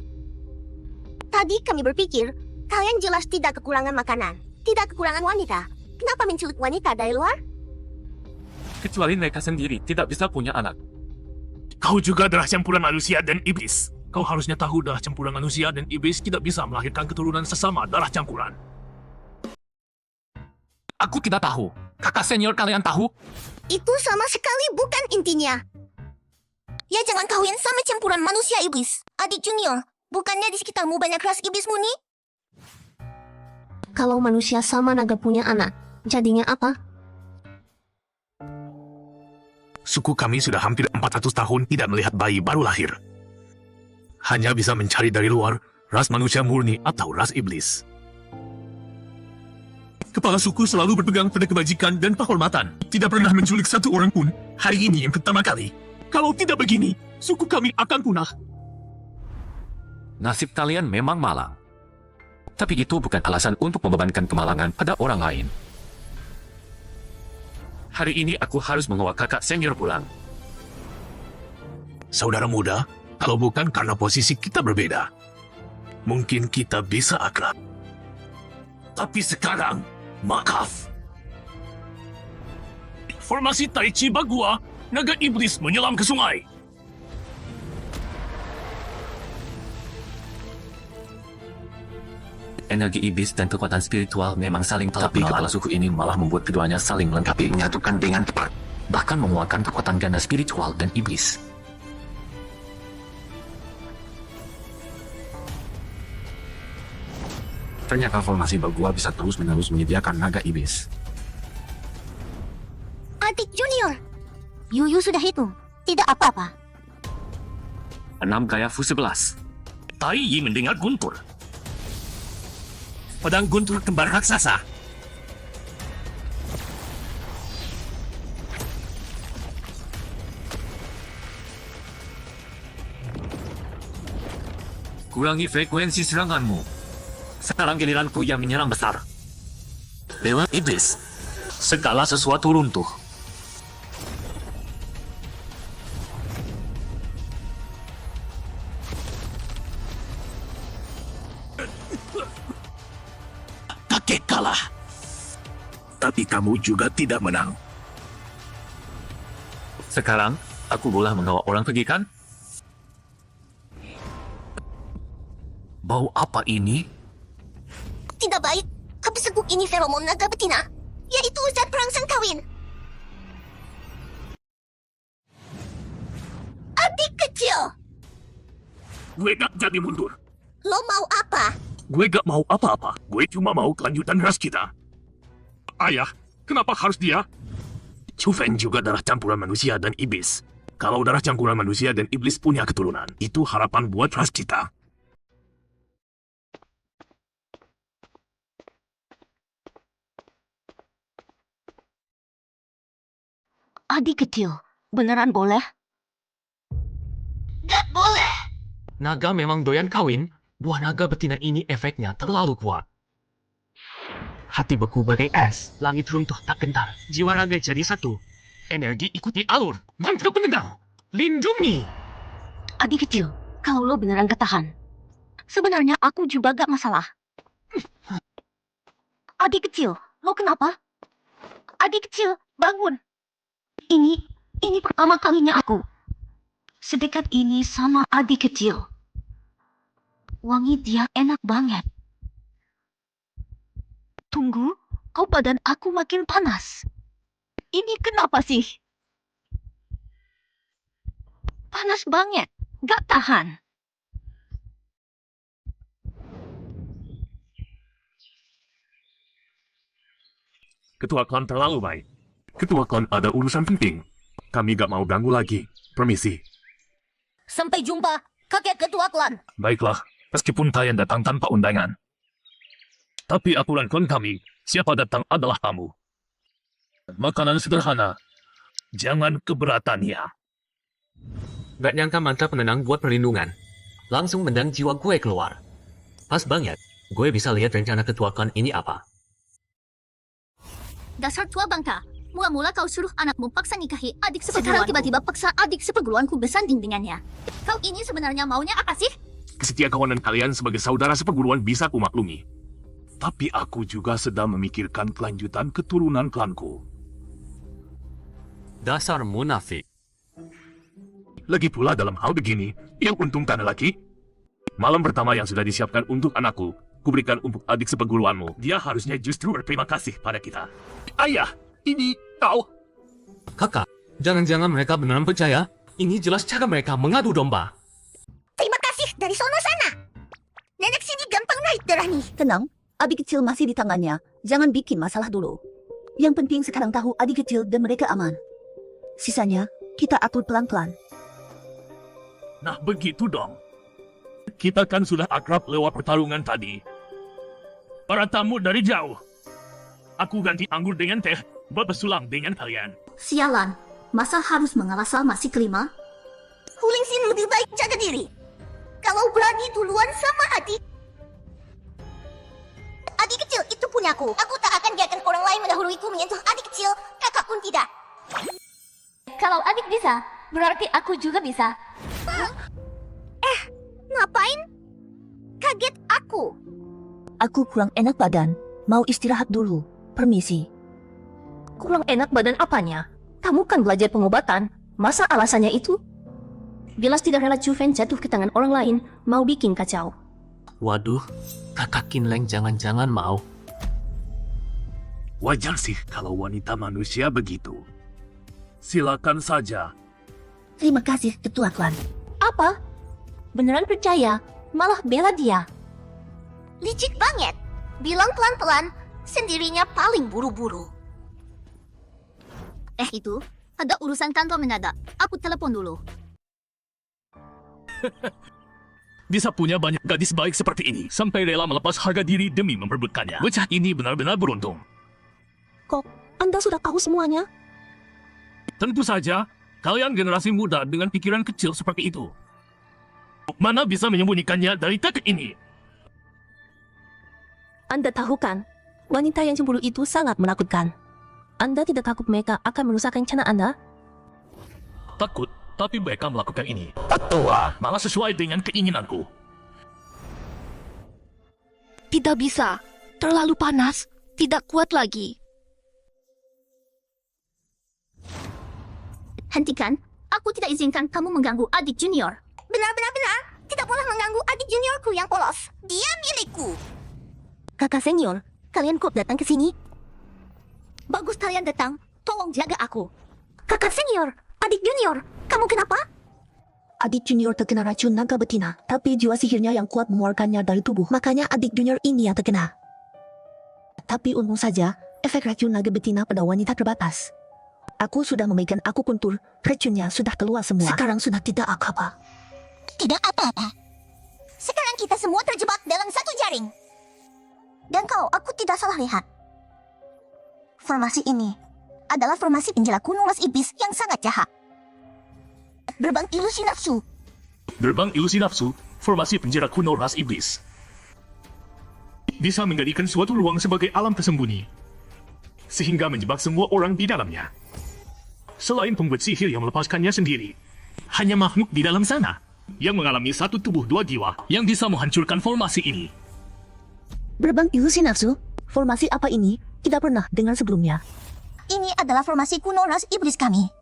Tadi kami berpikir, kalian jelas tidak kekurangan makanan, tidak kekurangan wanita. Kenapa menculik wanita dari luar? Kecuali mereka sendiri tidak bisa punya anak. Kau juga darah campuran manusia dan iblis. Kau harusnya tahu darah campuran manusia dan iblis tidak bisa melahirkan keturunan sesama darah campuran. Aku tidak tahu. Kakak senior kalian tahu? Itu sama sekali bukan intinya. Ya jangan kawin sama campuran manusia iblis. Adik junior, bukannya di sekitarmu banyak ras iblis murni? Kalau manusia sama naga punya anak, jadinya apa? Suku kami sudah hampir 400 tahun tidak melihat bayi baru lahir. Hanya bisa mencari dari luar ras manusia murni atau ras iblis. Kepala suku selalu berpegang pada kebajikan dan kehormatan. Tidak pernah menculik satu orang pun. Hari ini yang pertama kali. Kalau tidak begini, suku kami akan punah. Nasib kalian memang malang. Tapi itu bukan alasan untuk membebankan kemalangan pada orang lain. Hari ini aku harus membawa kakak senior pulang. Saudara muda, kalau bukan karena posisi kita berbeda, mungkin kita bisa akrab. Tapi sekarang, maaf. Formasi Tai Chi Bagua, naga iblis menyelam ke sungai. Energi iblis dan kekuatan spiritual memang saling tapi kepala suku ini malah membuat keduanya saling melengkapi, menyatukan dengan tepat. Bahkan menguatkan kekuatan ganda spiritual dan iblis. Ternyata formasi Bagua bisa terus-menerus menyediakan naga iblis. Adik junior, Yuyu sudah hitung. Tidak apa-apa. 6 gaya Fu 11. Tai Yi mendengar guntur. Pedang guntur kembar raksasa. Kurangi frekuensi seranganmu. Sekarang giliranku yang menyerang besar. Dewa Iblis. Segala sesuatu runtuh. Kakek kalah. Tapi kamu juga tidak menang. Sekarang, aku boleh membawa orang pergi kan? Bau apa ini? Tidak baik. Kabisaguk ini feromon naga betina, yaitu zat perangsang kawin. Adik kecil, Gue gak jadi mundur. lo mau apa? Gue gak mau apa-apa. Gue cuma mau kelanjutan ras kita. Ayah, kenapa harus dia? Chufen juga darah campuran manusia dan iblis. Kalau darah campuran manusia dan iblis punya keturunan, itu harapan buat ras kita. Adik kecil, beneran boleh? Gak boleh. Naga memang doyan kawin. Buah naga betina ini efeknya terlalu kuat. Hati beku bagai es, langit runtuh tak gentar. Jiwa raga jadi satu. Energi ikuti alur. Mantra penendang. Lindungi. Adik kecil, kalau lo beneran ketahan. Sebenarnya aku juga gak masalah. Adik kecil, lo kenapa? Adik kecil, bangun. Ini pertama kalinya aku sedekat ini sama adik kecil. Wangi dia enak banget. Tunggu, kok badan aku makin panas? Ini kenapa sih? Panas banget, gak tahan. Ketua klan terlalu baik. Ketua klan ada urusan penting. Kami gak mau ganggu lagi. Permisi. Sampai jumpa, kakek ketua klan. Baiklah, meskipun kalian datang tanpa undangan. Tapi aturan klan kami, siapa datang adalah tamu. Makanan sederhana. Jangan keberatannya. Gak nyangka mantra penenang buat perlindungan. Langsung mendang jiwa gue keluar. Pas banget, gue bisa lihat rencana ketua klan ini apa. Dasar tua bangka. Mula-mula kau suruh anakmu paksa nikahi adik seperguruanku. Sekarang tiba-tiba paksa adik seperguruanku bersanding dengannya. Kau ini sebenarnya maunya apa sih? Kesetiakawanan kalian sebagai saudara seperguruan bisa kumaklumi. Tapi aku juga sedang memikirkan kelanjutan keturunan klanku. Dasar munafik. Lagi pula dalam hal begini, yang untung karena laki. Malam pertama yang sudah disiapkan untuk anakku, kuberikan untuk adik seperguruanmu. Dia harusnya justru berterima kasih pada kita. Ayah, ini kau. Kakak, jangan-jangan mereka beneran percaya? Ini jelas cara mereka mengadu domba. Terima kasih dari sono sana. Nenek sini gampang naik darah nih. Tenang, adik kecil masih di tangannya. Jangan bikin masalah dulu. Yang penting sekarang tahu adik kecil dan mereka aman. Sisanya, kita atur pelan-pelan. Nah begitu dong. Kita kan sudah akrab lewat pertarungan tadi. Para tamu dari jauh. Aku ganti anggur dengan teh buat bersulang dengan kalian. Sialan, masa harus mengalah sama si kelima? Hulingsin lebih baik jaga diri. Kalau berani duluan sama adik. Adik kecil itu punyaku. Aku tak akan biarkan orang lain mendahuluiku menyentuh adik kecil. Kakak pun tidak. Kalau adik bisa, berarti aku juga bisa. Ngapain? Kaget aku. Aku kurang enak badan. Mau istirahat dulu. Permisi. Kurang enak badan apanya? Kamu kan belajar pengobatan. Masa alasannya itu? Jelas tidak rela Chufen jatuh ke tangan orang lain, mau bikin kacau. Waduh, kakak Kinleng jangan-jangan mau. Wajar sih kalau wanita manusia begitu. Silakan saja. Terima kasih, Ketua Klan. Apa? Beneran percaya? Malah bela dia. Licik banget. Bilang pelan-pelan, sendirinya paling buru-buru. Itu, ada urusan kantor mendadak. Aku telepon dulu. Bisa punya banyak gadis baik seperti ini, sampai rela melepas harga diri demi memperebutkannya. Bocah ini benar-benar beruntung. Kok Anda sudah tahu semuanya? Tentu saja, kalian generasi muda dengan pikiran kecil seperti itu. Mana bisa menyembunyikannya dari kakek ini? Anda tahu kan, wanita yang cemburu itu sangat menakutkan. Anda tidak takut mereka akan merusakkan rencana Anda? Takut, tapi mereka melakukan ini. Tatua, Malah sesuai dengan keinginanku. Tidak bisa. Terlalu panas. Tidak kuat lagi. Hentikan. Aku tidak izinkan kamu mengganggu adik junior. Benar. Tidak boleh mengganggu adik juniorku yang polos. Dia milikku. Kakak senior, kalian kok datang ke sini? Bagus kalian datang. Tolong jaga aku. Kakak senior, adik junior, kamu kenapa? Adik junior terkena racun naga betina, tapi jiwa sihirnya yang kuat mengeluarkannya dari tubuh. Makanya adik junior ini yang terkena. Tapi untung saja, efek racun naga betina pada wanita terbatas. Aku sudah memegang akupuntur, racunnya sudah keluar semua. Sekarang sudah tidak apa-apa. Tidak apa-apa. Sekarang kita semua terjebak dalam satu jaring. Dan aku tidak salah lihat. Formasi ini adalah formasi penjara kuno ras iblis yang sangat jahat. Gerbang ilusi nafsu. Gerbang ilusi nafsu, formasi penjara kuno ras iblis. Bisa menjadikan suatu ruang sebagai alam tersembunyi, sehingga menjebak semua orang di dalamnya. Selain pembuat sihir yang melepaskannya sendiri, hanya makhluk di dalam sana yang mengalami satu tubuh dua jiwa yang bisa menghancurkan formasi ini. Gerbang ilusi nafsu? Formasi apa ini? Tidak pernah dengar sebelumnya. Ini adalah formasi kuno ras iblis kami.